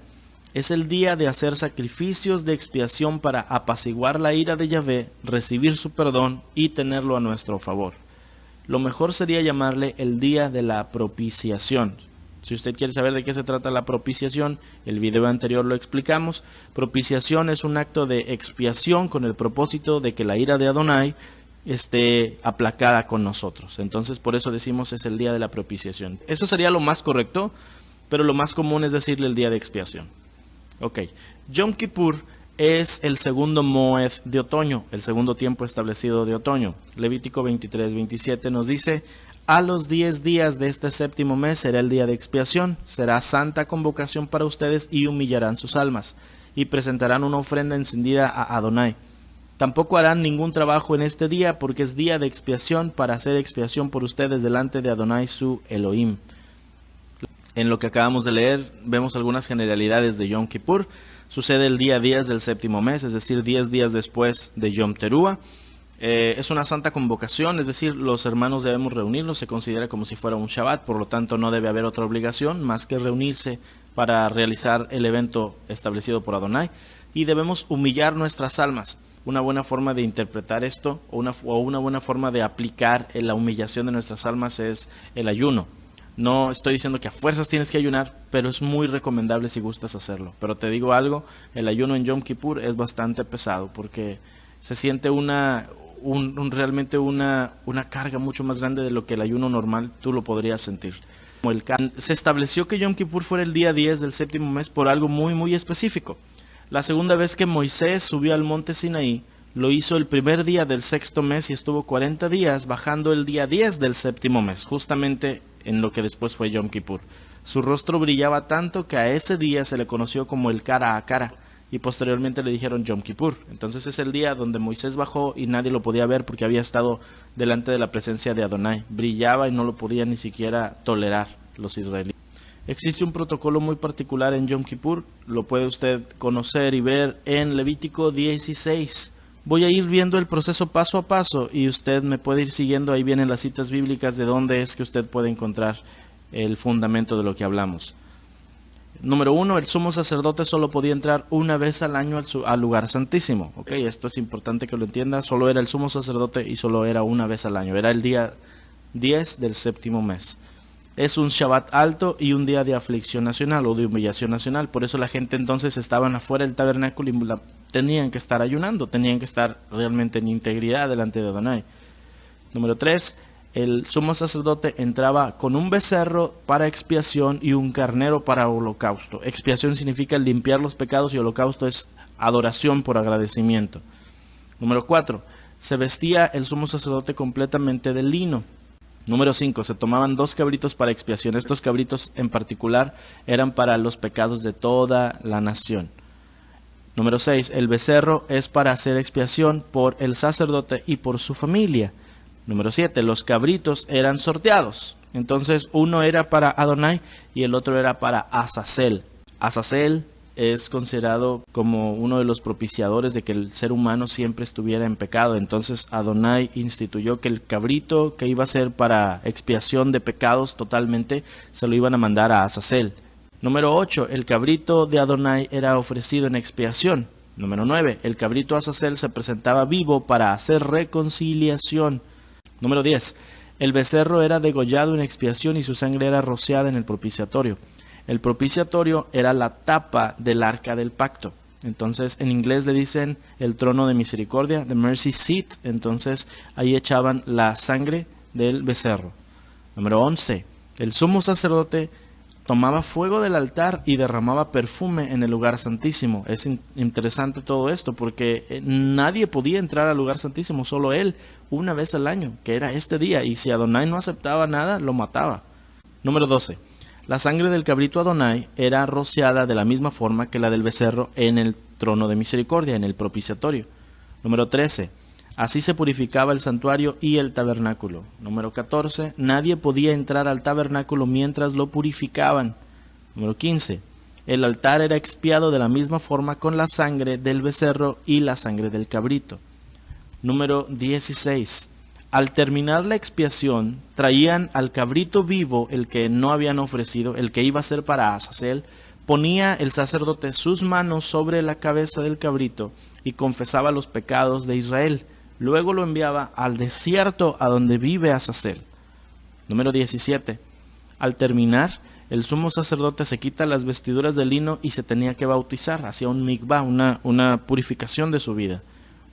es el día de hacer sacrificios de expiación para apaciguar la ira de Yahvé, recibir su perdón y tenerlo a nuestro favor. Lo mejor sería llamarle el día de la propiciación. Si usted quiere saber de qué se trata la propiciación, el video anterior lo explicamos. Propiciación es un acto de expiación con el propósito de que la ira de Adonai esté aplacada con nosotros. Entonces, por eso decimos es el día de la propiciación. Eso sería lo más correcto, pero lo más común es decirle el día de expiación. Ok, Yom Kippur es el segundo Moed de otoño, el segundo tiempo establecido de otoño. Levítico 23:27 nos dice: a los 10 días de este séptimo mes será el día de expiación, será santa convocación para ustedes y humillarán sus almas, y presentarán una ofrenda encendida a Adonai. Tampoco harán ningún trabajo en este día, porque es día de expiación para hacer expiación por ustedes delante de Adonai su Elohim. En lo que acabamos de leer, vemos algunas generalidades de Yom Kippur. Sucede el día 10 del séptimo mes, es decir, 10 días después de Yom Teruah. Es una santa convocación, es decir, los hermanos debemos reunirnos, se considera como si fuera un Shabbat, por lo tanto no debe haber otra obligación más que reunirse para realizar el evento establecido por Adonai. Y debemos humillar nuestras almas. Una buena forma de interpretar esto, o una buena forma de aplicar la humillación de nuestras almas, es el ayuno. No estoy diciendo que a fuerzas tienes que ayunar, pero es muy recomendable si gustas hacerlo. Pero te digo algo, el ayuno en Yom Kippur es bastante pesado porque se siente realmente una carga mucho más grande de lo que el ayuno normal tú lo podrías sentir. Se estableció que Yom Kippur fuera el día 10 del séptimo mes por algo muy, muy específico. La segunda vez que Moisés subió al monte Sinaí, lo hizo el primer día del sexto mes y estuvo 40 días bajando el día 10 del séptimo mes, justamente en lo que después fue Yom Kippur. Su rostro brillaba tanto que a ese día se le conoció como el cara a cara y posteriormente le dijeron Yom Kippur. Entonces es el día donde Moisés bajó y nadie lo podía ver porque había estado delante de la presencia de Adonai. Brillaba y no lo podía ni siquiera tolerar los israelitas. Existe un protocolo muy particular en Yom Kippur, lo puede usted conocer y ver en Levítico 16. Voy a ir viendo el proceso paso a paso y usted me puede ir siguiendo. Ahí vienen las citas bíblicas de dónde es que usted puede encontrar el fundamento de lo que hablamos. Número 1, el sumo sacerdote solo podía entrar una vez al año al lugar santísimo. Okay, esto es importante que lo entienda. Solo era el sumo sacerdote y solo era una vez al año. Era el día 10 del séptimo mes. Es un Shabbat alto y un día de aflicción nacional o de humillación nacional. Por eso la gente entonces estaban afuera del tabernáculo y tenían que estar ayunando, tenían que estar realmente en integridad delante de Adonai. Número 3, el sumo sacerdote entraba con un becerro para expiación y un carnero para holocausto. Expiación significa limpiar los pecados y holocausto es adoración por agradecimiento. Número 4, se vestía el sumo sacerdote completamente de lino. Número 5, se tomaban 2 cabritos para expiación. Estos cabritos en particular eran para los pecados de toda la nación. Número 6, el becerro es para hacer expiación por el sacerdote y por su familia. Número 7, los cabritos eran sorteados. Entonces uno era para Adonai y el otro era para Azazel. Azazel es considerado como uno de los propiciadores de que el ser humano siempre estuviera en pecado. Entonces Adonai instituyó que el cabrito que iba a ser para expiación de pecados totalmente se lo iban a mandar a Azazel. Número 8, el cabrito de Adonai era ofrecido en expiación. Número 9, el cabrito Azazel se presentaba vivo para hacer reconciliación. Número 10, el becerro era degollado en expiación y su sangre era rociada en el propiciatorio. El propiciatorio era la tapa del arca del pacto. Entonces en inglés le dicen el trono de misericordia, the mercy seat. Entonces ahí echaban la sangre del becerro. Número 11, el sumo sacerdote tomaba fuego del altar y derramaba perfume en el lugar santísimo. Es interesante todo esto porque nadie podía entrar al lugar santísimo, solo él, una vez al año, que era este día. Y si Adonai no aceptaba nada, lo mataba. Número 12. La sangre del cabrito Adonai era rociada de la misma forma que la del becerro en el trono de misericordia, en el propiciatorio. Número 13. Así se purificaba el santuario y el tabernáculo. Número 14. Nadie podía entrar al tabernáculo mientras lo purificaban. Número 15. El altar era expiado de la misma forma con la sangre del becerro y la sangre del cabrito. Número 16. Al terminar la expiación, traían al cabrito vivo, el que no habían ofrecido, el que iba a ser para Azazel. Ponía el sacerdote sus manos sobre la cabeza del cabrito y confesaba los pecados de Israel. Luego lo enviaba al desierto a donde vive Azazel. Número 17. Al terminar, el sumo sacerdote se quita las vestiduras de lino y se tenía que bautizar. Hacía un mikvah, una purificación de su vida.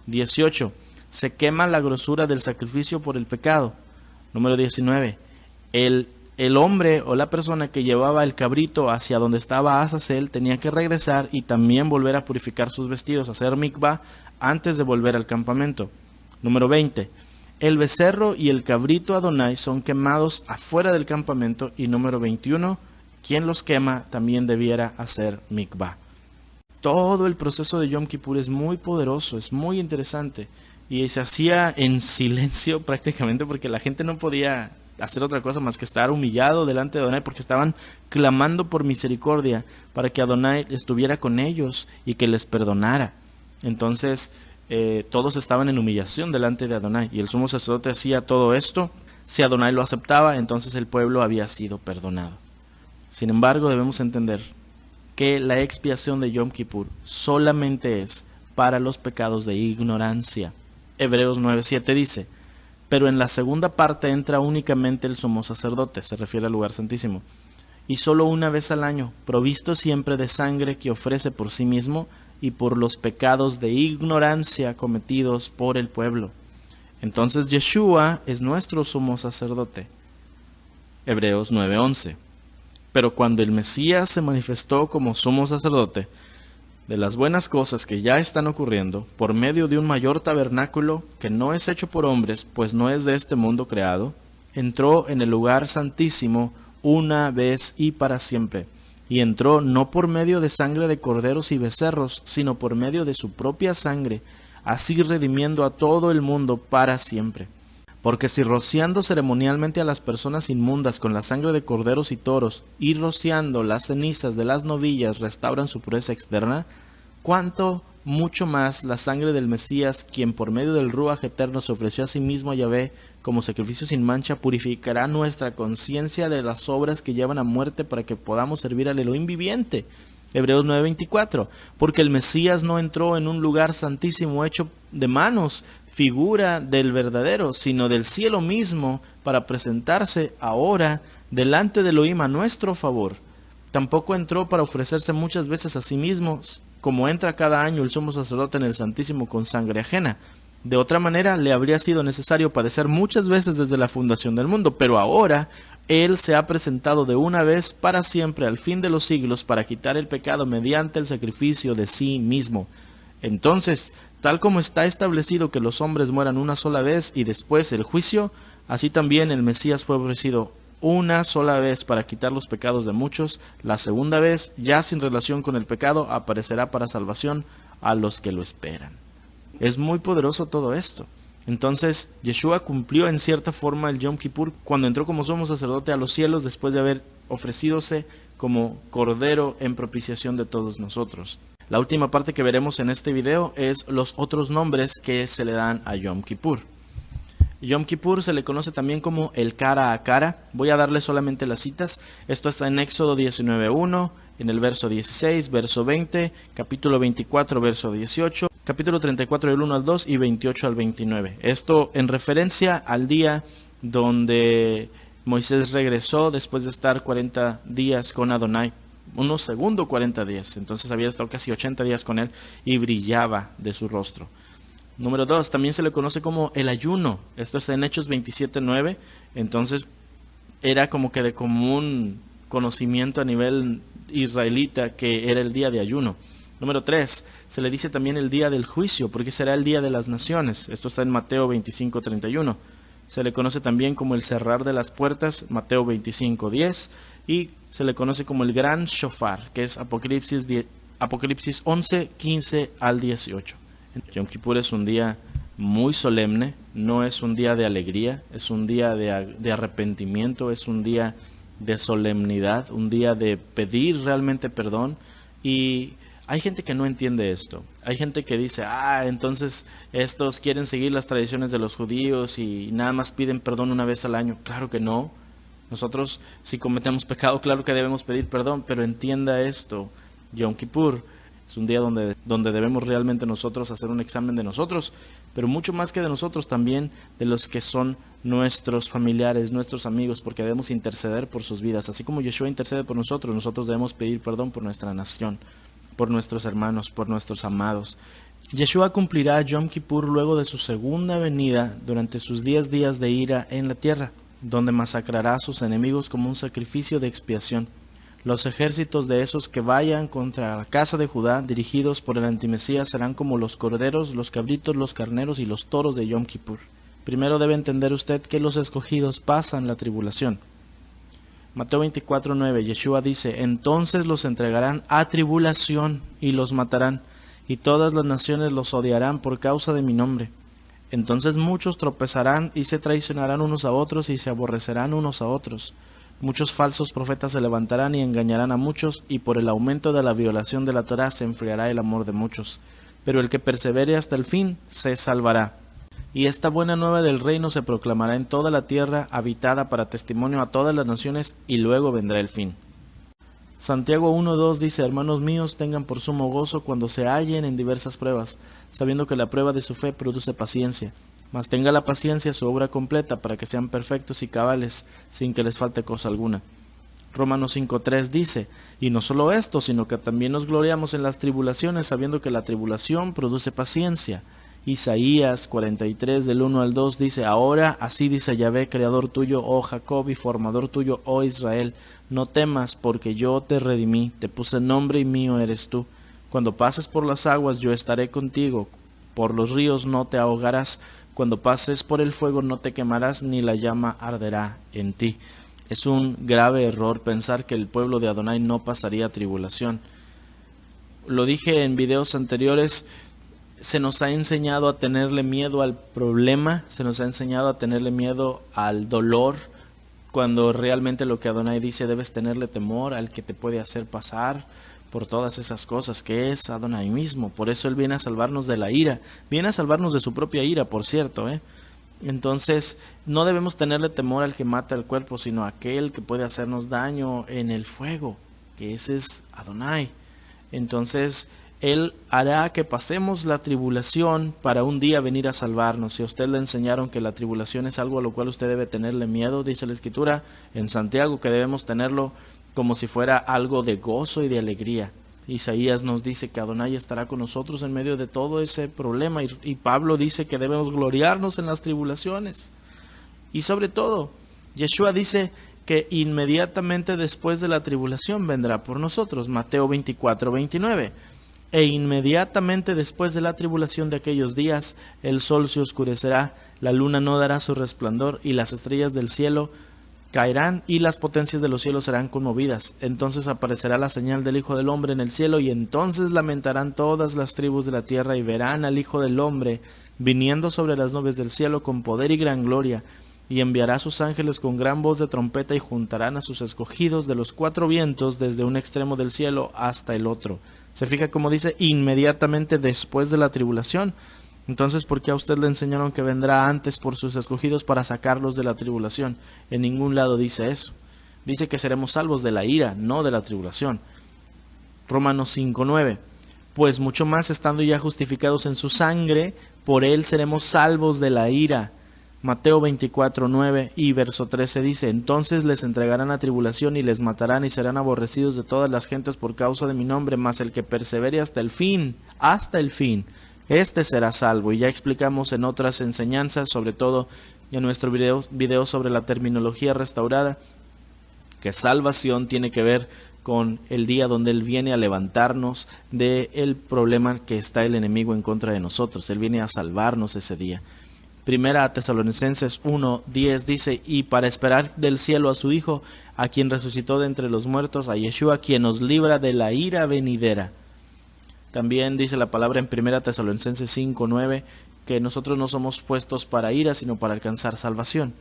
18. Se quema la grosura del sacrificio por el pecado. Número 19. El hombre o la persona que llevaba el cabrito hacia donde estaba Azazel tenía que regresar y también volver a purificar sus vestidos, hacer mikvah antes de volver al campamento. Número 20. El becerro y el cabrito Adonai son quemados afuera del campamento. Y número 21. Quien los quema también debiera hacer mikvah. Todo el proceso de Yom Kippur es muy poderoso, es muy interesante. Y se hacía en silencio prácticamente porque la gente no podía hacer otra cosa más que estar humillado delante de Adonai porque estaban clamando por misericordia para que Adonai estuviera con ellos y que les perdonara. Entonces todos estaban en humillación delante de Adonai y el sumo sacerdote hacía todo esto. Si Adonai lo aceptaba, entonces el pueblo había sido perdonado. Sin embargo, debemos entender que la expiación de Yom Kippur solamente es para los pecados de ignorancia. Hebreos 9:7 dice, pero en la segunda parte entra únicamente el sumo sacerdote, se refiere al lugar santísimo, y solo una vez al año, provisto siempre de sangre que ofrece por sí mismo y por los pecados de ignorancia cometidos por el pueblo. Entonces Yeshua es nuestro sumo sacerdote. Hebreos 9:11. Pero cuando el Mesías se manifestó como sumo sacerdote, de las buenas cosas que ya están ocurriendo, por medio de un mayor tabernáculo que no es hecho por hombres, pues no es de este mundo creado, entró en el lugar santísimo una vez y para siempre, y entró no por medio de sangre de corderos y becerros, sino por medio de su propia sangre, así redimiendo a todo el mundo para siempre. Porque si rociando ceremonialmente a las personas inmundas con la sangre de corderos y toros, y rociando las cenizas de las novillas restauran su pureza externa, cuánto mucho más la sangre del Mesías, quien por medio del Ruaj eterno se ofreció a sí mismo a Yahvé como sacrificio sin mancha, purificará nuestra conciencia de las obras que llevan a muerte para que podamos servir al Elohim viviente. Hebreos 9:24. Porque el Mesías no entró en un lugar santísimo hecho de manos, figura del verdadero, sino del cielo mismo, para presentarse ahora delante de Elohim a nuestro favor. Tampoco entró para ofrecerse muchas veces a sí mismo, como entra cada año el sumo sacerdote en el Santísimo con sangre ajena. De otra manera, le habría sido necesario padecer muchas veces desde la fundación del mundo, pero ahora Él se ha presentado de una vez para siempre al fin de los siglos para quitar el pecado mediante el sacrificio de sí mismo. Entonces, tal como está establecido que los hombres mueran una sola vez y después el juicio, así también el Mesías fue ofrecido una sola vez para quitar los pecados de muchos. La segunda vez, ya sin relación con el pecado, aparecerá para salvación a los que lo esperan. Es muy poderoso todo esto. Entonces, Yeshua cumplió en cierta forma el Yom Kippur cuando entró como sumo sacerdote a los cielos después de haber ofrecidose como cordero en propiciación de todos nosotros. La última parte que veremos en este video es los otros nombres que se le dan a Yom Kippur. Yom Kippur se le conoce también como el cara a cara. Voy a darle solamente las citas. Esto está en Éxodo 19:1, en el verso 16, verso 20, capítulo 24, verso 18, capítulo 34 del 1 al 2 y 28 al 29. Esto en referencia al día donde Moisés regresó después de estar 40 días con Adonai. Unos segundos 40 días. Entonces había estado casi 80 días con él y brillaba de su rostro. Número 2, también se le conoce como el ayuno. Esto está en Hechos 27:9. Entonces era como que de común conocimiento a nivel israelita que era el día de ayuno. Número 3, se le dice también el día del juicio, porque será el día de las naciones. Esto está en Mateo 25:31. Se le conoce también como el cerrar de las puertas, Mateo 25:10. Y se le conoce como el gran shofar, que es Apocalipsis 11:15 al 18. Yom Kippur es un día muy solemne, no es un día de alegría, es un día de arrepentimiento, es un día de solemnidad, un día de pedir realmente perdón. Y hay gente que no entiende esto. Hay gente que dice, entonces estos quieren seguir las tradiciones de los judíos y nada más piden perdón una vez al año. Claro que no. Nosotros, si cometemos pecado, claro que debemos pedir perdón, pero entienda esto. Yom Kippur es un día donde debemos realmente nosotros hacer un examen de nosotros, pero mucho más que de nosotros, también de los que son nuestros familiares, nuestros amigos, porque debemos interceder por sus vidas. Así como Yeshua intercede por nosotros, nosotros debemos pedir perdón por nuestra nación, por nuestros hermanos, por nuestros amados. Yeshua cumplirá Yom Kippur luego de su segunda venida durante sus 10 días de ira en la tierra, donde masacrará a sus enemigos como un sacrificio de expiación. Los ejércitos de esos que vayan contra la casa de Judá, dirigidos por el antimesías, serán como los corderos, los cabritos, los carneros y los toros de Yom Kippur. Primero debe entender usted que los escogidos pasan la tribulación. Mateo 24:9, Yeshua dice, entonces los entregarán a tribulación y los matarán, y todas las naciones los odiarán por causa de mi nombre. Entonces muchos tropezarán y se traicionarán unos a otros y se aborrecerán unos a otros. Muchos falsos profetas se levantarán y engañarán a muchos, y por el aumento de la violación de la Torá se enfriará el amor de muchos. Pero el que persevere hasta el fin se salvará. Y esta buena nueva del reino se proclamará en toda la tierra habitada para testimonio a todas las naciones, y luego vendrá el fin. Santiago 1:2 dice, hermanos míos, tengan por sumo gozo cuando se hallen en diversas pruebas, sabiendo que la prueba de su fe produce paciencia. Mas tenga la paciencia su obra completa, para que sean perfectos y cabales, sin que les falte cosa alguna. Romanos 5:3 dice, y no solo esto, sino que también nos gloriamos en las tribulaciones, sabiendo que la tribulación produce paciencia. Isaías 43 del 1 al 2 dice, ahora así dice Yahvé, creador tuyo, oh Jacob, y formador tuyo, oh Israel, no temas, porque yo te redimí, te puse nombre y mío eres tú. Cuando pases por las aguas yo estaré contigo, por los ríos no te ahogarás, cuando pases por el fuego no te quemarás, ni la llama arderá en ti. Es un grave error pensar que el pueblo de Adonai no pasaría tribulación. Lo dije en videos anteriores, se nos ha enseñado a tenerle miedo al problema, se nos ha enseñado a tenerle miedo al dolor, cuando realmente lo que Adonai dice, debes tenerle temor al que te puede hacer pasar por todas esas cosas, que es Adonai mismo. Por eso Él viene a salvarnos de la ira, viene a salvarnos de su propia ira, por cierto, Entonces, no debemos tenerle temor al que mata el cuerpo, sino a aquel que puede hacernos daño en el fuego, que ese es Adonai. Entonces, Él hará que pasemos la tribulación para un día venir a salvarnos. Si a usted le enseñaron que la tribulación es algo a lo cual usted debe tenerle miedo, dice la Escritura en Santiago que debemos tenerlo como si fuera algo de gozo y de alegría. Isaías nos dice que Adonai estará con nosotros en medio de todo ese problema, y Pablo dice que debemos gloriarnos en las tribulaciones. Y sobre todo, Yeshua dice que inmediatamente después de la tribulación vendrá por nosotros. Mateo 24:29. E inmediatamente después de la tribulación de aquellos días, el sol se oscurecerá, la luna no dará su resplandor, y las estrellas del cielo caerán, y las potencias de los cielos serán conmovidas. Entonces aparecerá la señal del Hijo del Hombre en el cielo, y entonces lamentarán todas las tribus de la tierra, y verán al Hijo del Hombre viniendo sobre las nubes del cielo con poder y gran gloria, y enviará a sus ángeles con gran voz de trompeta, y juntarán a sus escogidos de los cuatro vientos desde un extremo del cielo hasta el otro. Se fija como dice inmediatamente después de la tribulación. Entonces, ¿por qué a usted le enseñaron que vendrá antes por sus escogidos para sacarlos de la tribulación? En ningún lado dice eso. Dice que seremos salvos de la ira, no de la tribulación. Romanos 5:9. Pues mucho más estando ya justificados en su sangre, por él seremos salvos de la ira. Mateo 24:9 y verso 13 dice: entonces les entregarán a tribulación y les matarán y serán aborrecidos de todas las gentes por causa de mi nombre, mas el que persevere hasta el fin, este será salvo. Y ya explicamos en otras enseñanzas, sobre todo en nuestro video sobre la terminología restaurada, que salvación tiene que ver con el día donde Él viene a levantarnos del problema que está el enemigo en contra de nosotros. Él viene a salvarnos ese día. Primera a Tesalonicenses 1:10 dice: y para esperar del cielo a su Hijo, a quien resucitó de entre los muertos, a Yeshua, quien nos libra de la ira venidera. También dice la palabra en Primera Tesalonicenses 5:9 que nosotros no somos puestos para ira, sino para alcanzar salvación.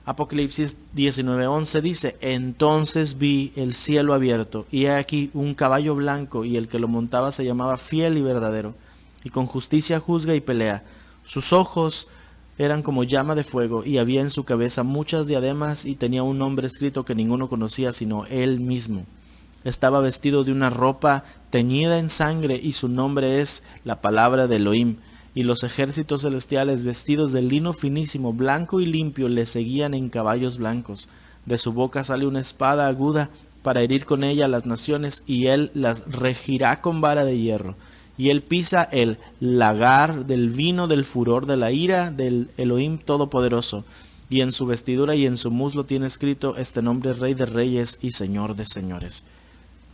Apocalipsis 19:11 dice: entonces vi el cielo abierto, y he aquí un caballo blanco, y el que lo montaba se llamaba Fiel y Verdadero, y con justicia juzga y pelea. Sus ojos eran como llama de fuego, y había en su cabeza muchas diademas, y tenía un nombre escrito que ninguno conocía sino él mismo. Estaba vestido de una ropa teñida en sangre, y su nombre es la palabra de Elohim. Y los ejércitos celestiales, vestidos de lino finísimo, blanco y limpio, le seguían en caballos blancos. De su boca sale una espada aguda para herir con ella a las naciones, y él las regirá con vara de hierro. Y él pisa el lagar del vino del furor de la ira del Elohim Todopoderoso. Y en su vestidura y en su muslo tiene escrito este nombre: Rey de Reyes y Señor de Señores.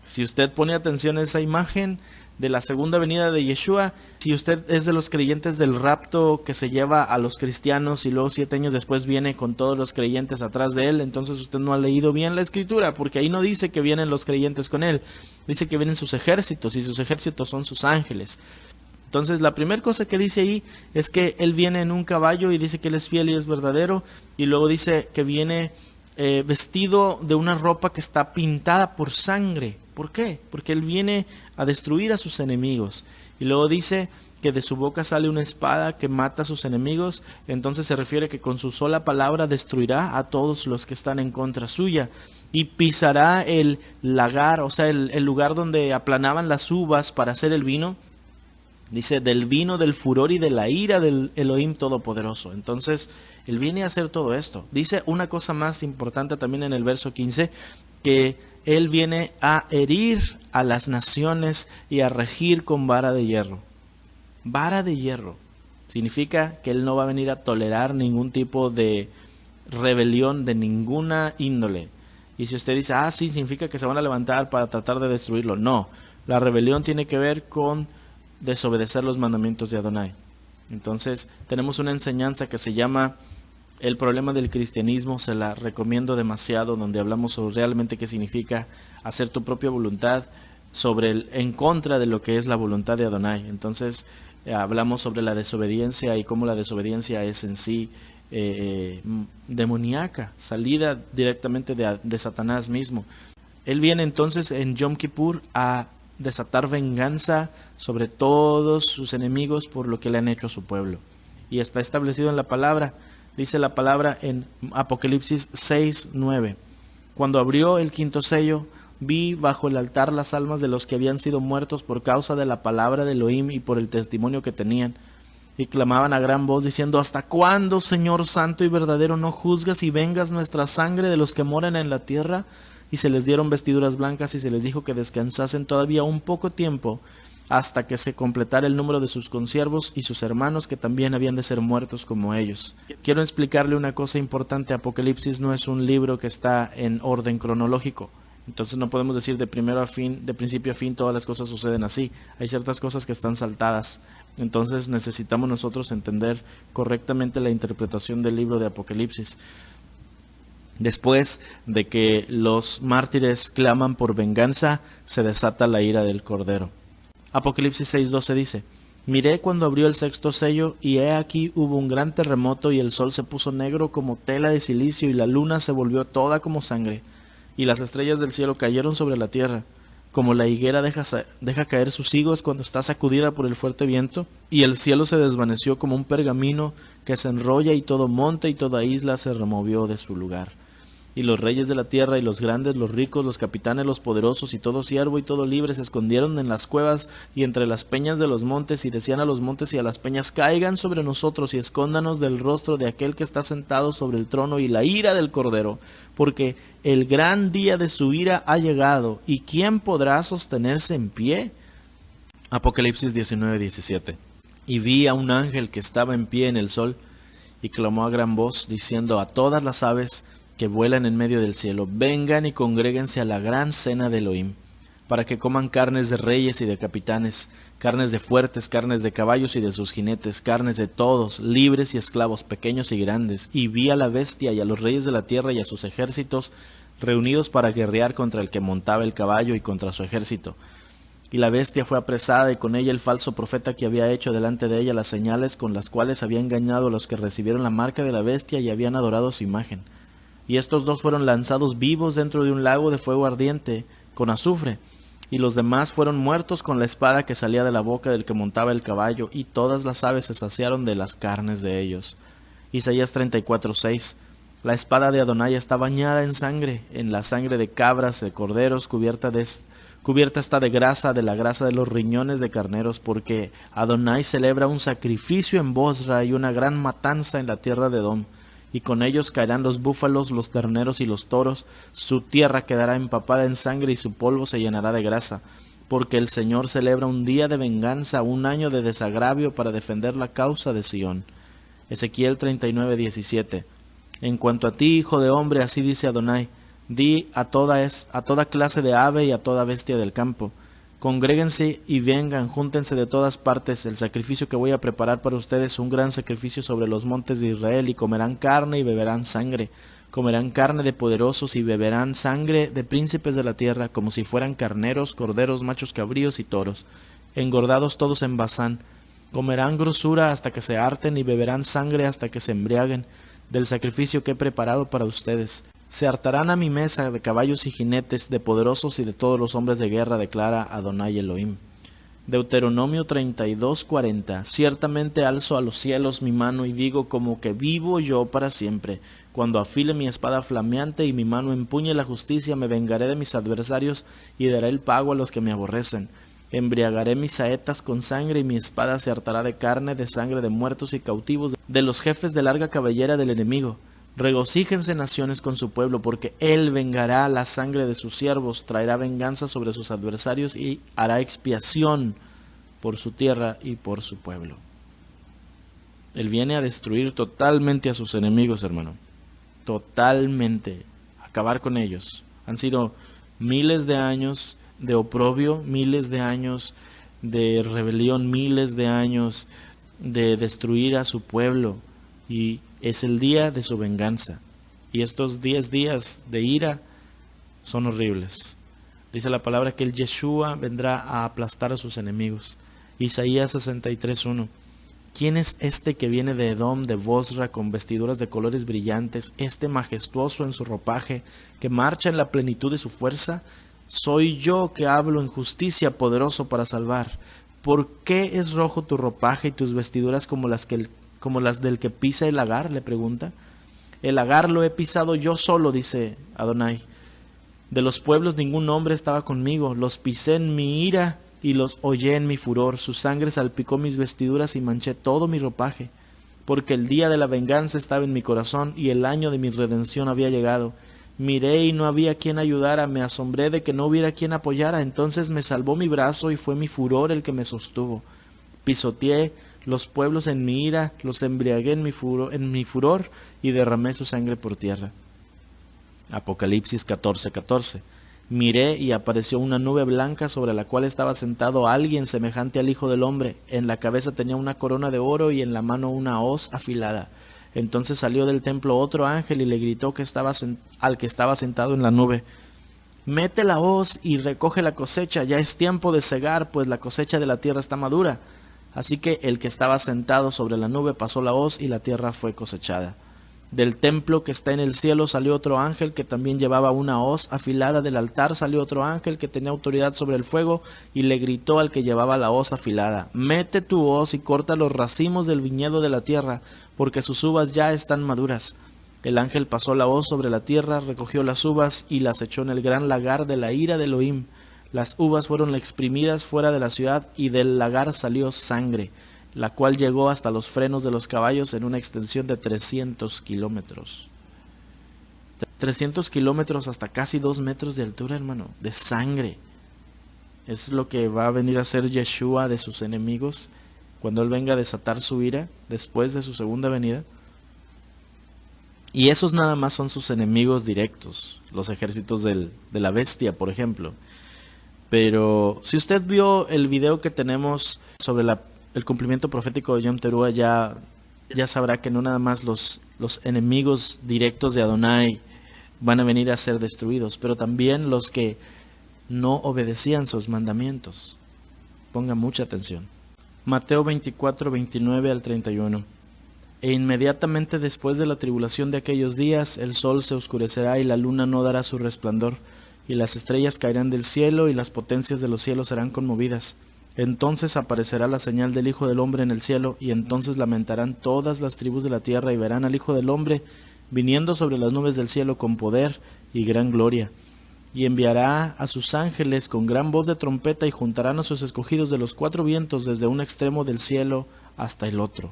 Si usted pone atención a esa imagen de la segunda venida de Yeshua, si usted es de los creyentes del rapto que se lleva a los cristianos y luego 7 años después viene con todos los creyentes atrás de él, entonces usted no ha leído bien la Escritura, porque ahí no dice que vienen los creyentes con él, dice que vienen sus ejércitos, y sus ejércitos son sus ángeles. Entonces la primera cosa que dice ahí es que él viene en un caballo, y dice que él es fiel y es verdadero, y luego dice que viene vestido de una ropa que está pintada por sangre. ¿Por qué? Porque él viene a destruir a sus enemigos. Y luego dice que de su boca sale una espada que mata a sus enemigos. Entonces se refiere que con su sola palabra destruirá a todos los que están en contra suya. Y pisará el lagar, o sea, el lugar donde aplanaban las uvas para hacer el vino. Dice, del vino, del furor y de la ira del Elohim Todopoderoso. Entonces, él viene a hacer todo esto. Dice una cosa más importante también en el verso 15, que él viene a herir a las naciones y a regir con vara de hierro. Vara de hierro significa que él no va a venir a tolerar ningún tipo de rebelión de ninguna índole. Y si usted dice, sí, significa que se van a levantar para tratar de destruirlo. No, la rebelión tiene que ver con desobedecer los mandamientos de Adonai. Entonces tenemos una enseñanza que se llama El problema del cristianismo, se la recomiendo demasiado, donde hablamos sobre realmente qué significa hacer tu propia voluntad en contra de lo que es la voluntad de Adonai. Entonces hablamos sobre la desobediencia y cómo la desobediencia es en sí demoníaca, salida directamente de Satanás mismo. Él viene entonces en Yom Kippur a desatar venganza sobre todos sus enemigos por lo que le han hecho a su pueblo. Y está establecido en la palabra. Dice la palabra en Apocalipsis 6:9. Cuando abrió el quinto sello, Vi bajo el altar las almas de los que habían sido muertos por causa de la palabra de Elohim y por el testimonio que tenían. Y clamaban a gran voz diciendo: ¿Hasta cuándo, Señor santo y verdadero, no juzgas y vengas nuestra sangre de los que moran en la tierra? Y se les dieron vestiduras blancas y se les dijo que descansasen todavía un poco tiempo, hasta que se completara el número de sus consiervos y sus hermanos, que también habían de ser muertos como ellos. Quiero explicarle una cosa importante. Apocalipsis no es un libro que está en orden cronológico. Entonces no podemos decir de primero a fin, de principio a fin, todas las cosas suceden así. Hay ciertas cosas que están saltadas. Entonces necesitamos nosotros entender correctamente la interpretación del libro de Apocalipsis. Después de que los mártires claman por venganza, se desata la ira del Cordero. Apocalipsis 6:12 dice: Miré cuando abrió el sexto sello, y he aquí hubo un gran terremoto, y el sol se puso negro como tela de silicio, y la luna se volvió toda como sangre, y las estrellas del cielo cayeron sobre la tierra, como la higuera deja caer sus higos cuando está sacudida por el fuerte viento, y el cielo se desvaneció como un pergamino que se enrolla, y todo monte y toda isla se removió de su lugar. Y los reyes de la tierra, y los grandes, los ricos, los capitanes, los poderosos, y todo siervo y todo libre se escondieron en las cuevas y entre las peñas de los montes, y decían a los montes y a las peñas: caigan sobre nosotros y escóndanos del rostro de aquel que está sentado sobre el trono y la ira del Cordero, porque el gran día de su ira ha llegado, y ¿quién podrá sostenerse en pie? Apocalipsis 19:17. Y vi a un ángel que estaba en pie en el sol, y clamó a gran voz, diciendo a todas las aves que vuelan en medio del cielo: vengan y congréguense a la gran cena de Elohim, para que coman carnes de reyes y de capitanes, carnes de fuertes, carnes de caballos y de sus jinetes, carnes de todos, libres y esclavos, pequeños y grandes. Y vi a la bestia y a los reyes de la tierra y a sus ejércitos reunidos para guerrear contra el que montaba el caballo y contra su ejército. Y la bestia fue apresada, y con ella el falso profeta que había hecho delante de ella las señales con las cuales había engañado a los que recibieron la marca de la bestia y habían adorado su imagen. Y estos dos fueron lanzados vivos dentro de un lago de fuego ardiente con azufre, y los demás fueron muertos con la espada que salía de la boca del que montaba el caballo, y todas las aves se saciaron de las carnes de ellos. Isaías 34:6. La espada de Adonai está bañada en la sangre de cabras, de corderos, cubierta está de la grasa de los riñones de carneros, porque Adonai celebra un sacrificio en Bosra y una gran matanza en la tierra de Edom. Y con ellos caerán los búfalos, los terneros y los toros. Su tierra quedará empapada en sangre y su polvo se llenará de grasa. Porque el Señor celebra un día de venganza, un año de desagravio para defender la causa de Sión. Ezequiel 39:17. En cuanto a ti, hijo de hombre, así dice Adonai: di a toda clase de ave y a toda bestia del campo: congréguense y vengan, júntense de todas partes. El sacrificio que voy a preparar para ustedes es un gran sacrificio sobre los montes de Israel, y comerán carne y beberán sangre. Comerán carne de poderosos y beberán sangre de príncipes de la tierra, como si fueran carneros, corderos, machos cabríos y toros, engordados todos en Basán. Comerán grosura hasta que se harten y beberán sangre hasta que se embriaguen del sacrificio que he preparado para ustedes. Se hartarán a mi mesa de caballos y jinetes, de poderosos y de todos los hombres de guerra, declara Adonai Elohim. Deuteronomio 32:40. Ciertamente alzo a los cielos mi mano y digo: como que vivo yo para siempre, cuando afile mi espada flameante y mi mano empuñe la justicia, me vengaré de mis adversarios y daré el pago a los que me aborrecen. Embriagaré mis saetas con sangre, y mi espada se hartará de carne, de sangre de muertos y cautivos, de los jefes de larga cabellera del enemigo. Regocíjense naciones con su pueblo, porque él vengará la sangre de sus siervos, traerá venganza sobre sus adversarios y hará expiación por su tierra y por su pueblo. Él viene a destruir totalmente a sus enemigos, hermano. Totalmente. Acabar con ellos. Han sido miles de años de oprobio, miles de años de rebelión, miles de años de destruir a su pueblo, y es el día de su venganza. Y estos 10 días de ira son horribles. Dice la palabra que el Yeshua vendrá a aplastar a sus enemigos. Isaías 63:1. ¿Quién es este que viene de Edom, de Bosra, con vestiduras de colores brillantes, este majestuoso en su ropaje, que marcha en la plenitud de su fuerza? Soy yo que hablo en justicia, poderoso para salvar. ¿Por qué es rojo tu ropaje y tus vestiduras como las del que pisa el lagar?, le pregunta. El lagar lo he pisado yo solo, dice Adonai. De los pueblos ningún hombre estaba conmigo, los pisé en mi ira y los hollé en mi furor. Su sangre salpicó mis vestiduras y manché todo mi ropaje. Porque el día de la venganza estaba en mi corazón y el año de mi redención había llegado. Miré y no había quien ayudara, me asombré de que no hubiera quien apoyara. Entonces me salvó mi brazo y fue mi furor el que me sostuvo. Pisoteé los pueblos en mi ira, los embriagué en mi furor y derramé su sangre por tierra. Apocalipsis 14:14. Miré y apareció una nube blanca sobre la cual estaba sentado alguien semejante al Hijo del Hombre. En la cabeza tenía una corona de oro y en la mano una hoz afilada. Entonces salió del templo otro ángel y le gritó al que estaba sentado en la nube: Mete la hoz y recoge la cosecha, ya es tiempo de segar, pues la cosecha de la tierra está madura. Así que el que estaba sentado sobre la nube pasó la hoz y la tierra fue cosechada. Del templo que está en el cielo salió otro ángel que también llevaba una hoz afilada. Del altar salió otro ángel que tenía autoridad sobre el fuego y le gritó al que llevaba la hoz afilada: Mete tu hoz y corta los racimos del viñedo de la tierra, porque sus uvas ya están maduras. El ángel pasó la hoz sobre la tierra, recogió las uvas y las echó en el gran lagar de la ira de Elohim. Las uvas fueron exprimidas fuera de la ciudad y del lagar salió sangre, la cual llegó hasta los frenos de los caballos en una extensión de 300 kilómetros. 300 kilómetros hasta casi 2 metros de altura, hermano, de sangre. Es lo que va a venir a ser Yeshua de sus enemigos cuando Él venga a desatar su ira después de su segunda venida. Y esos nada más son sus enemigos directos, los ejércitos de la bestia, por ejemplo. Pero si usted vio el video que tenemos sobre el cumplimiento profético de Yom Teruah, ya sabrá que no nada más los enemigos directos de Adonai van a venir a ser destruidos, pero también los que no obedecían sus mandamientos. Ponga mucha atención. Mateo 24, 29 al 31. E inmediatamente después de la tribulación de aquellos días, el sol se oscurecerá y la luna no dará su resplandor, y las estrellas caerán del cielo y las potencias de los cielos serán conmovidas. Entonces aparecerá la señal del Hijo del Hombre en el cielo, y entonces lamentarán todas las tribus de la tierra y verán al Hijo del Hombre viniendo sobre las nubes del cielo con poder y gran gloria. Y enviará a sus ángeles con gran voz de trompeta y juntarán a sus escogidos de los 4 vientos desde un extremo del cielo hasta el otro.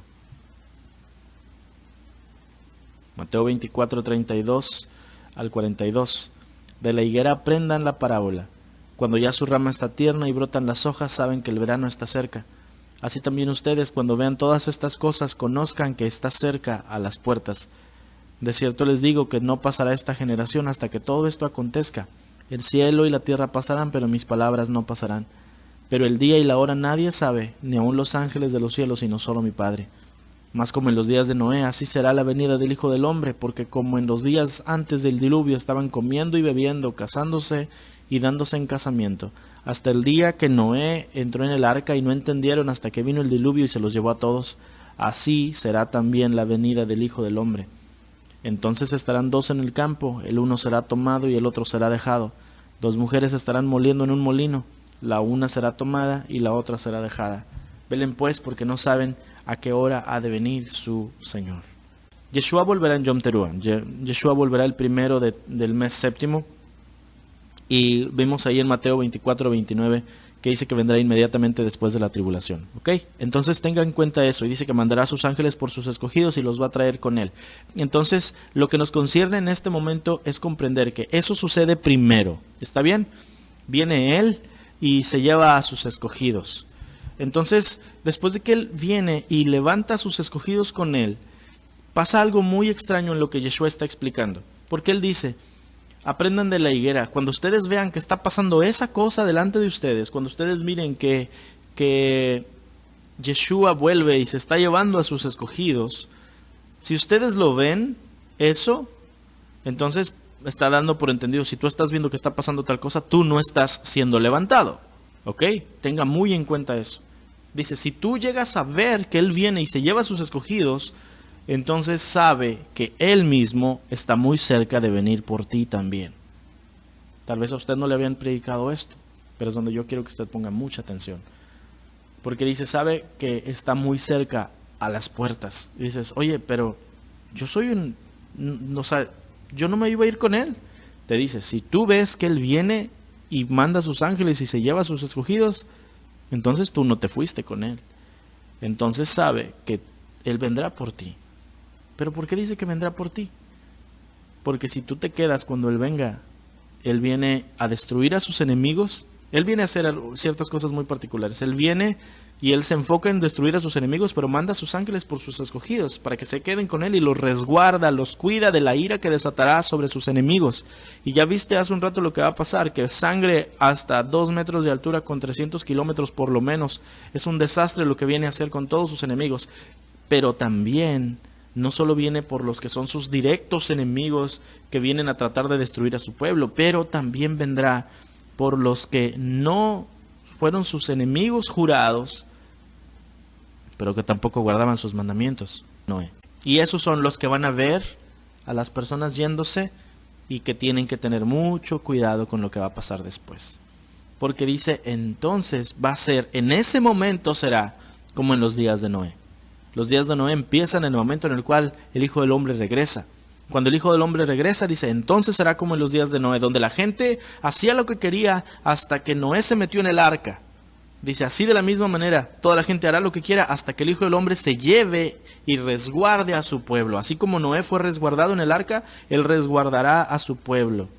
Mateo 24, 32 al 42. De la higuera aprendan la parábola. Cuando ya su rama está tierna y brotan las hojas, saben que el verano está cerca. Así también ustedes, cuando vean todas estas cosas, conozcan que está cerca a las puertas. De cierto les digo que no pasará esta generación hasta que todo esto acontezca. El cielo y la tierra pasarán, pero mis palabras no pasarán. Pero el día y la hora nadie sabe, ni aun los ángeles de los cielos, sino solo mi Padre. Mas como en los días de Noé, así será la venida del Hijo del Hombre, porque como en los días antes del diluvio estaban comiendo y bebiendo, casándose y dándose en casamiento, hasta el día que Noé entró en el arca y no entendieron hasta que vino el diluvio y se los llevó a todos, así será también la venida del Hijo del Hombre. Entonces estarán 2 en el campo, el uno será tomado y el otro será dejado. 2 mujeres estarán moliendo en un molino, la una será tomada y la otra será dejada. Velen pues, porque no saben a qué hora ha de venir su Señor. Yeshua volverá en Yom Teruah. Yeshua volverá el primero del mes séptimo. Y vimos ahí en Mateo 24, 29 que dice que vendrá inmediatamente después de la tribulación. ¿Ok? Entonces tenga en cuenta eso. Y dice que mandará a sus ángeles por sus escogidos y los va a traer con él. Entonces lo que nos concierne en este momento es comprender que eso sucede primero. ¿Está bien? Viene él y se lleva a sus escogidos. Entonces, después de que él viene y levanta a sus escogidos con él, pasa algo muy extraño en lo que Yeshua está explicando. Porque él dice: aprendan de la higuera. Cuando ustedes vean que está pasando esa cosa delante de ustedes, cuando ustedes miren que Yeshua vuelve y se está llevando a sus escogidos, si ustedes lo ven, eso, entonces está dando por entendido, si tú estás viendo que está pasando tal cosa, tú no estás siendo levantado. ¿Ok? Tenga muy en cuenta eso. Dice, si tú llegas a ver que Él viene y se lleva a sus escogidos, entonces sabe que Él mismo está muy cerca de venir por ti también. Tal vez a usted no le habían predicado esto, pero es donde yo quiero que usted ponga mucha atención. Porque dice, sabe que está muy cerca a las puertas. Y dices, oye, pero yo soy yo no me iba a ir con Él. te dice, si tú ves que Él viene y manda a sus ángeles y se lleva a sus escogidos, entonces tú no te fuiste con Él. Entonces sabe que Él vendrá por ti. ¿Pero por qué dice que vendrá por ti? Porque si tú te quedas cuando Él venga, Él viene a destruir a sus enemigos. Él viene a hacer ciertas cosas muy particulares. Él viene y Él se enfoca en destruir a sus enemigos, pero manda a sus ángeles por sus escogidos, para que se queden con Él y los resguarda, los cuida de la ira que desatará sobre sus enemigos. Y ya viste hace un rato lo que va a pasar, que sangre hasta 2 metros de altura con 300 kilómetros por lo menos. Es un desastre lo que viene a hacer con todos sus enemigos. Pero también no solo viene por los que son sus directos enemigos, que vienen a tratar de destruir a su pueblo, pero también vendrá por los que no fueron sus enemigos jurados, pero que tampoco guardaban sus mandamientos. Noé. Y esos son los que van a ver a las personas yéndose y que tienen que tener mucho cuidado con lo que va a pasar después. Porque dice, entonces va a ser, en ese momento será como en los días de Noé. Los días de Noé empiezan en el momento en el cual el Hijo del Hombre regresa. Cuando el Hijo del Hombre regresa, dice, entonces será como en los días de Noé, donde la gente hacía lo que quería hasta que Noé se metió en el arca. Dice, así de la misma manera, toda la gente hará lo que quiera hasta que el Hijo del Hombre se lleve y resguarde a su pueblo. Así como Noé fue resguardado en el arca, Él resguardará a su pueblo.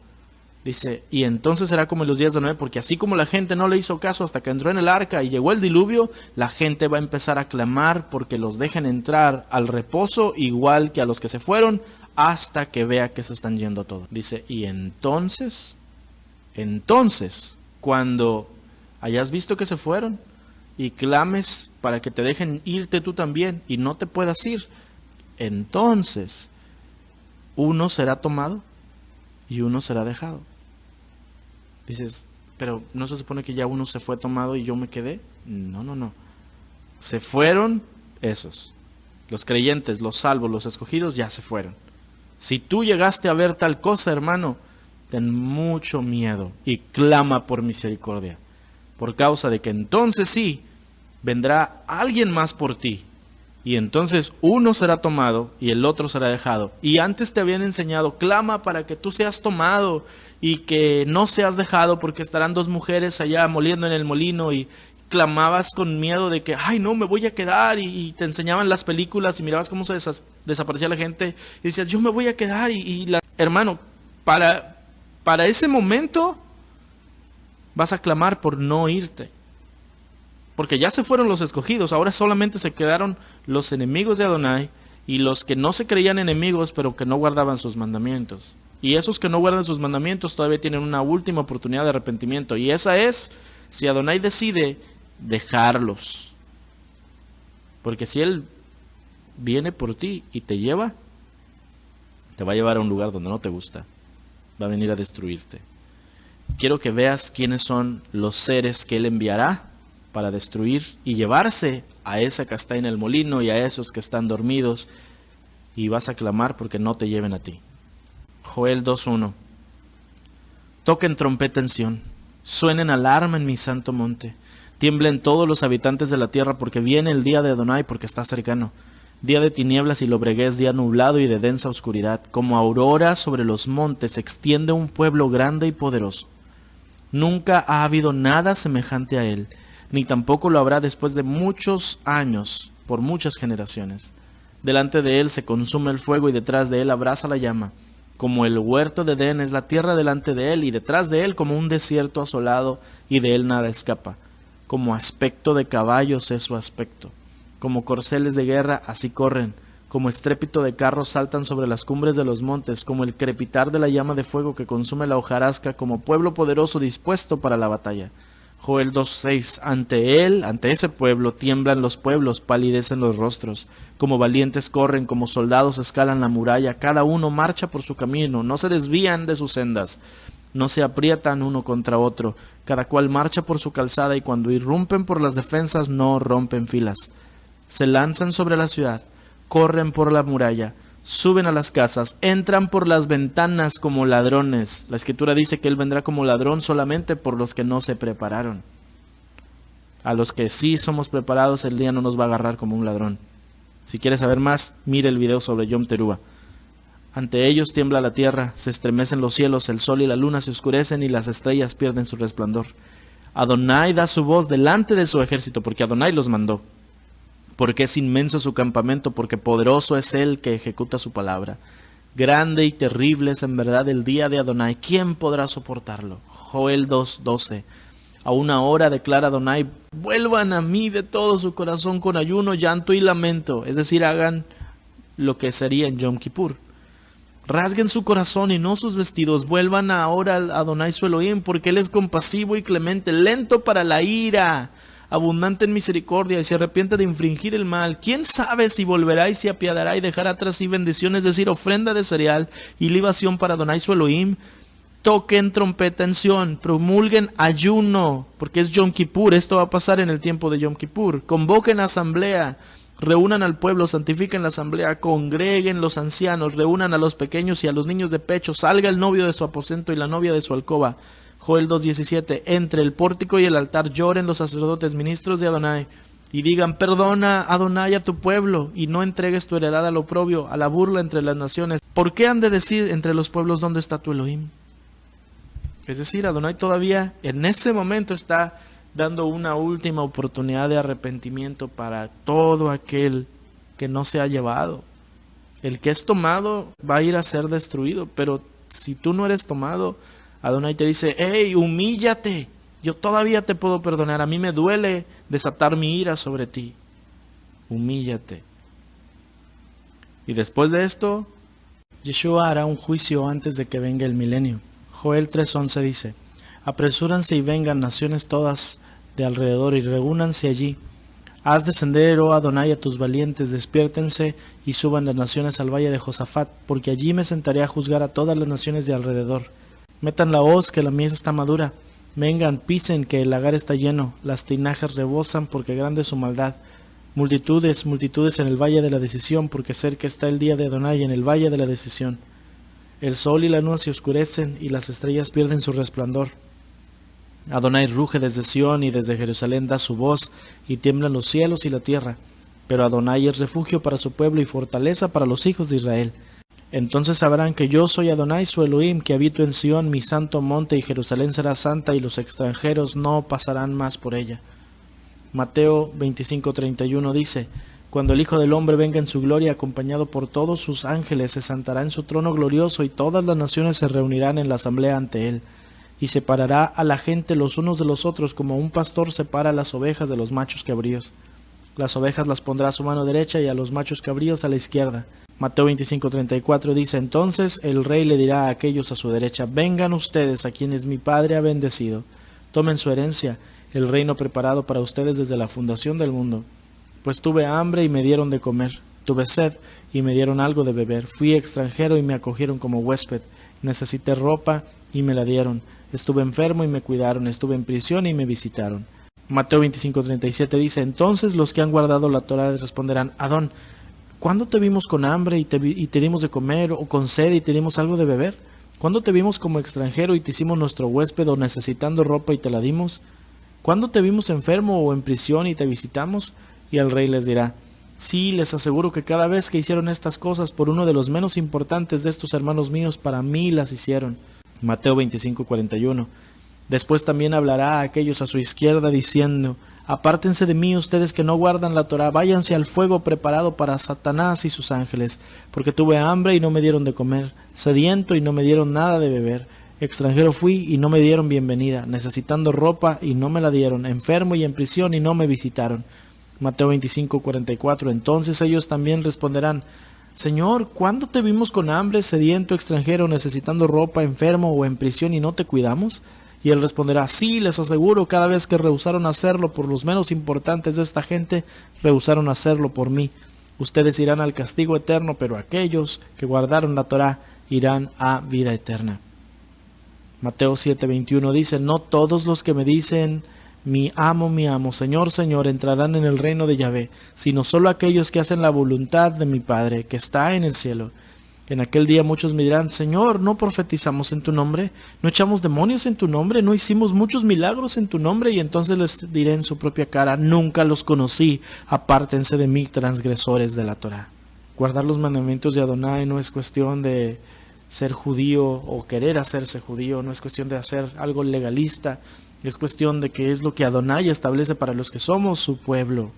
Dice, y entonces será como en los días de Noé, porque así como la gente no le hizo caso hasta que entró en el arca y llegó el diluvio, la gente va a empezar a clamar porque los dejen entrar al reposo, igual que a los que se fueron, hasta que vea que se están yendo todos. Dice, y entonces, cuando hayas visto que se fueron y clames para que te dejen irte tú también y no te puedas ir, entonces uno será tomado y uno será dejado. Dices, pero ¿no se supone que ya uno se fue tomado y yo me quedé? No. Se fueron esos. Los creyentes, los salvos, los escogidos ya se fueron. Si tú llegaste a ver tal cosa, hermano, ten mucho miedo y clama por misericordia. Por causa de que entonces sí, vendrá alguien más por ti. Y entonces uno será tomado y el otro será dejado. Y antes te habían enseñado, clama para que tú seas tomado y que no seas dejado, porque estarán 2 mujeres allá moliendo en el molino, y clamabas con miedo de que, ay no, me voy a quedar, y te enseñaban las películas y mirabas cómo se desaparecía la gente y decías, yo me voy a quedar, hermano, para ese momento vas a clamar por no irte. Porque ya se fueron los escogidos, ahora solamente se quedaron los enemigos de Adonai y los que no se creían enemigos, pero que no guardaban sus mandamientos. Y esos que no guardan sus mandamientos todavía tienen una última oportunidad de arrepentimiento. Y esa es si Adonai decide dejarlos. Porque si Él viene por ti y te lleva, te va a llevar a un lugar donde no te gusta. Va a venir a destruirte. Quiero que veas quiénes son los seres que Él enviará para destruir y llevarse a esa que está en el molino y a esos que están dormidos, y vas a clamar porque no te lleven a ti. Joel 2:1. Toquen trompeta en Sión, suenen alarma en mi santo monte, tiemblen todos los habitantes de la tierra, porque viene el día de Adonai, porque está cercano. Día de tinieblas y lobreguez, día nublado y de densa oscuridad. Como aurora sobre los montes se extiende un pueblo grande y poderoso. Nunca ha habido nada semejante a él, ni tampoco lo habrá después de muchos años, por muchas generaciones. Delante de él se consume el fuego y detrás de él abraza la llama. Como el huerto de Edén es la tierra delante de él, y detrás de él como un desierto asolado, y de él nada escapa. Como aspecto de caballos es su aspecto. Como corceles de guerra así corren. Como estrépito de carros saltan sobre las cumbres de los montes. Como el crepitar de la llama de fuego que consume la hojarasca. Como pueblo poderoso dispuesto para la batalla. Joel 2:6. Ante él, ante ese pueblo, tiemblan los pueblos, palidecen los rostros. Como valientes corren, como soldados escalan la muralla. Cada uno marcha por su camino, no se desvían de sus sendas. No se aprietan uno contra otro. Cada cual marcha por su calzada, y cuando irrumpen por las defensas no rompen filas. Se lanzan sobre la ciudad, corren por la muralla, suben a las casas, entran por las ventanas como ladrones. La Escritura dice que Él vendrá como ladrón solamente por los que no se prepararon. A los que sí somos preparados, el día no nos va a agarrar como un ladrón. Si quieres saber más, mire el video sobre Yom Teruah. Ante ellos tiembla la tierra, se estremecen los cielos, el sol y la luna se oscurecen y las estrellas pierden su resplandor. Adonai da su voz delante de su ejército, porque Adonai los mandó. Porque es inmenso su campamento, porque poderoso es él que ejecuta su palabra. Grande y terrible es en verdad el día de Adonai. ¿Quién podrá soportarlo? Joel 2:12. A una hora declara Adonai: vuelvan a mí de todo su corazón con ayuno, llanto y lamento. Es decir, hagan lo que sería en Yom Kippur. Rasguen su corazón y no sus vestidos. Vuelvan ahora a Adonai su Elohim, porque él es compasivo y clemente, lento para la ira, abundante en misericordia, y se arrepiente de infringir el mal. ¿Quién sabe si volverá y se apiadará y dejará atrás sí bendiciones, es decir, ofrenda de cereal y libación para Adonai su Elohim? Toquen trompeta en Sión, promulguen ayuno, porque es Yom Kippur. Esto va a pasar en el tiempo de Yom Kippur. Convoquen asamblea, reúnan al pueblo, santifiquen la asamblea, congreguen los ancianos, reúnan a los pequeños y a los niños de pecho. Salga el novio de su aposento y la novia de su alcoba. Joel 2:17. Entre el pórtico y el altar lloren los sacerdotes, ministros de Adonai, y digan: perdona, Adonai, a tu pueblo, y no entregues tu heredad al oprobio, a la burla entre las naciones. ¿Por qué han de decir entre los pueblos: dónde está tu Elohim? Es decir, Adonai todavía en ese momento está dando una última oportunidad de arrepentimiento para todo aquel que no se ha llevado. El que es tomado va a ir a ser destruido, pero si tú no eres tomado, Adonai te dice: hey, humíllate, yo todavía te puedo perdonar, a mí me duele desatar mi ira sobre ti, humíllate. Y después de esto, Yeshua hará un juicio antes de que venga el milenio. Joel 3:11 dice: apresúranse y vengan naciones todas de alrededor y reúnanse allí. Haz descender, oh Adonai, a tus valientes, despiértense y suban las naciones al valle de Josafat, porque allí me sentaré a juzgar a todas las naciones de alrededor. Metan la hoz, que la mies está madura. Vengan, pisen, que el lagar está lleno. Las tinajas rebosan, porque grande es su maldad. Multitudes, multitudes en el valle de la decisión, porque cerca está el día de Adonai en el valle de la decisión. El sol y la luna se oscurecen y las estrellas pierden su resplandor. Adonai ruge desde Sión y desde Jerusalén da su voz, y tiemblan los cielos y la tierra. Pero Adonai es refugio para su pueblo y fortaleza para los hijos de Israel. Entonces sabrán que yo soy Adonai su Elohim, que habito en Sión, mi santo monte, y Jerusalén será santa, y los extranjeros no pasarán más por ella. Mateo 25:31 dice: cuando el Hijo del Hombre venga en su gloria, acompañado por todos sus ángeles, se sentará en su trono glorioso, y todas las naciones se reunirán en la asamblea ante él. Y separará a la gente los unos de los otros, como un pastor separa las ovejas de los machos cabríos. Las ovejas las pondrá a su mano derecha y a los machos cabríos a la izquierda. Mateo 25:34 dice: entonces el rey le dirá a aquellos a su derecha: vengan ustedes a quienes mi Padre ha bendecido. Tomen su herencia, el reino preparado para ustedes desde la fundación del mundo. Pues tuve hambre y me dieron de comer, tuve sed y me dieron algo de beber, fui extranjero y me acogieron como huésped, necesité ropa y me la dieron, estuve enfermo y me cuidaron, estuve en prisión y me visitaron. Mateo 25:37 dice: entonces los que han guardado la Torá responderán: Adón, ¿cuándo te vimos con hambre y te dimos de comer, o con sed y te dimos algo de beber? ¿Cuándo te vimos como extranjero y te hicimos nuestro huésped, o necesitando ropa y te la dimos? ¿Cuándo te vimos enfermo o en prisión y te visitamos? Y el rey les dirá: sí, les aseguro que cada vez que hicieron estas cosas por uno de los menos importantes de estos hermanos míos, para mí las hicieron. Mateo 25:41. Después también hablará a aquellos a su izquierda diciendo: apártense de mí ustedes que no guardan la Torá, váyanse al fuego preparado para Satanás y sus ángeles, porque tuve hambre y no me dieron de comer, sediento y no me dieron nada de beber, extranjero fui y no me dieron bienvenida, necesitando ropa y no me la dieron, enfermo y en prisión y no me visitaron. Mateo 25:44. Entonces ellos también responderán: Señor, ¿cuándo te vimos con hambre, sediento, extranjero, necesitando ropa, enfermo o en prisión y no te cuidamos? Y él responderá: sí, les aseguro, cada vez que rehusaron hacerlo por los menos importantes de esta gente, rehusaron hacerlo por mí. Ustedes irán al castigo eterno, pero aquellos que guardaron la Torá irán a vida eterna. Mateo 7:21 dice: no todos los que me dicen mi amo, Señor, Señor, entrarán en el reino de Yahvé, sino solo aquellos que hacen la voluntad de mi Padre, que está en el cielo. En aquel día muchos me dirán: Señor, ¿no profetizamos en tu nombre? ¿No echamos demonios en tu nombre? ¿No hicimos muchos milagros en tu nombre? Y entonces les diré en su propia cara: nunca los conocí, apártense de mí, transgresores de la Torá. Guardar los mandamientos de Adonai no es cuestión de ser judío o querer hacerse judío, no es cuestión de hacer algo legalista, es cuestión de que es lo que Adonai establece para los que somos su pueblo.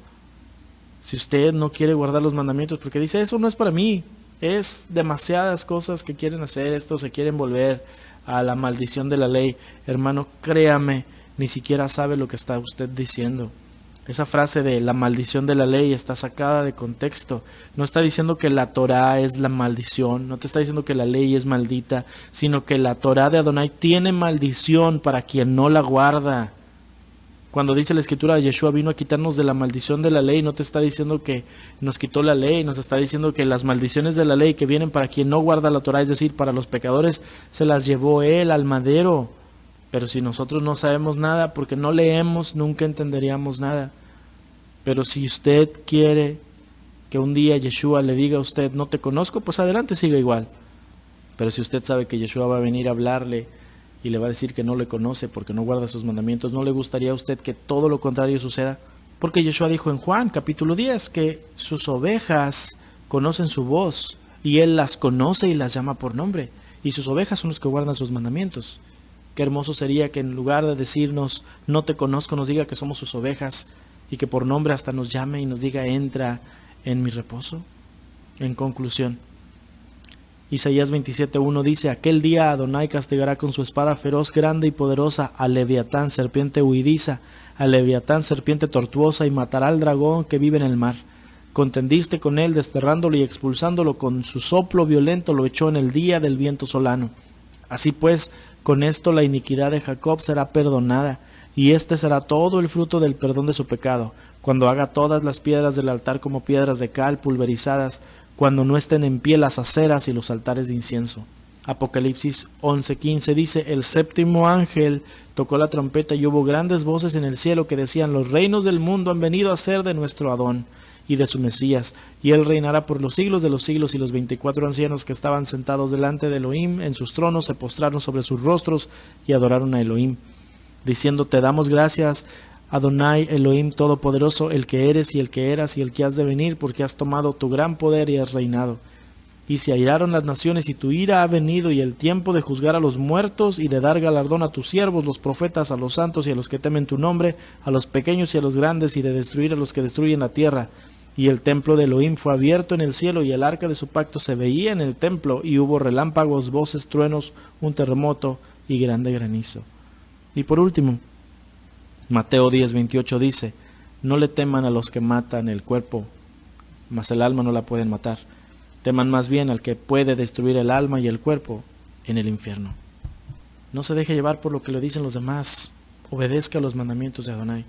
Si usted no quiere guardar los mandamientos porque dice, eso no es para mí, es demasiadas cosas que quieren hacer, esto se quieren volver a la maldición de la ley, hermano, créame, ni siquiera sabe lo que está usted diciendo. Esa frase de la maldición de la ley está sacada de contexto. No está diciendo que la Torá es la maldición, no te está diciendo que la ley es maldita, sino que la Torá de Adonai tiene maldición para quien no la guarda. Cuando dice la escritura, Yeshua vino a quitarnos de la maldición de la ley, no te está diciendo que nos quitó la ley, nos está diciendo que las maldiciones de la ley que vienen para quien no guarda la Torá, es decir, para los pecadores, se las llevó él al madero. Pero si nosotros no sabemos nada, porque no leemos, nunca entenderíamos nada. Pero si usted quiere que un día Yeshua le diga a usted, no te conozco, pues adelante, siga igual. Pero si usted sabe que Yeshua va a venir a hablarle y le va a decir que no le conoce porque no guarda sus mandamientos, ¿no le gustaría a usted que todo lo contrario suceda? Porque Yeshua dijo en Juan capítulo 10 que sus ovejas conocen su voz y él las conoce y las llama por nombre. Y sus ovejas son los que guardan sus mandamientos. Qué hermoso sería que en lugar de decirnos, no te conozco, nos diga que somos sus ovejas y que por nombre hasta nos llame y nos diga, entra en mi reposo. En conclusión, Isaías 27:1 dice, aquel día Adonai castigará con su espada feroz, grande y poderosa a Leviatán, serpiente huidiza, a Leviatán, serpiente tortuosa, y matará al dragón que vive en el mar. Contendiste con él, desterrándolo y expulsándolo, con su soplo violento lo echó en el día del viento solano. Así pues, con esto la iniquidad de Jacob será perdonada, y este será todo el fruto del perdón de su pecado, cuando haga todas las piedras del altar como piedras de cal pulverizadas, cuando no estén en pie las aceras y los altares de incienso. Apocalipsis 11:15 dice, el séptimo ángel tocó la trompeta y hubo grandes voces en el cielo que decían, los reinos del mundo han venido a ser de nuestro Adón y de su Mesías, y él reinará por los siglos de los siglos. Y los 24 ancianos que estaban sentados delante de Elohim en sus tronos se postraron sobre sus rostros y adoraron a Elohim, diciendo, te damos gracias, Adonai Elohim Todopoderoso, el que eres y el que eras y el que has de venir, porque has tomado tu gran poder y has reinado. Y se airaron las naciones y tu ira ha venido, y el tiempo de juzgar a los muertos y de dar galardón a tus siervos, los profetas, a los santos y a los que temen tu nombre, a los pequeños y a los grandes, y de destruir a los que destruyen la tierra. Y el templo de Elohim fue abierto en el cielo, y el arca de su pacto se veía en el templo, y hubo relámpagos, voces, truenos, un terremoto y grande granizo. Y por último, Mateo 10:28 dice, no le teman a los que matan el cuerpo, mas el alma no la pueden matar. Teman más bien al que puede destruir el alma y el cuerpo en el infierno. No se deje llevar por lo que le dicen los demás, obedezca los mandamientos de Adonai.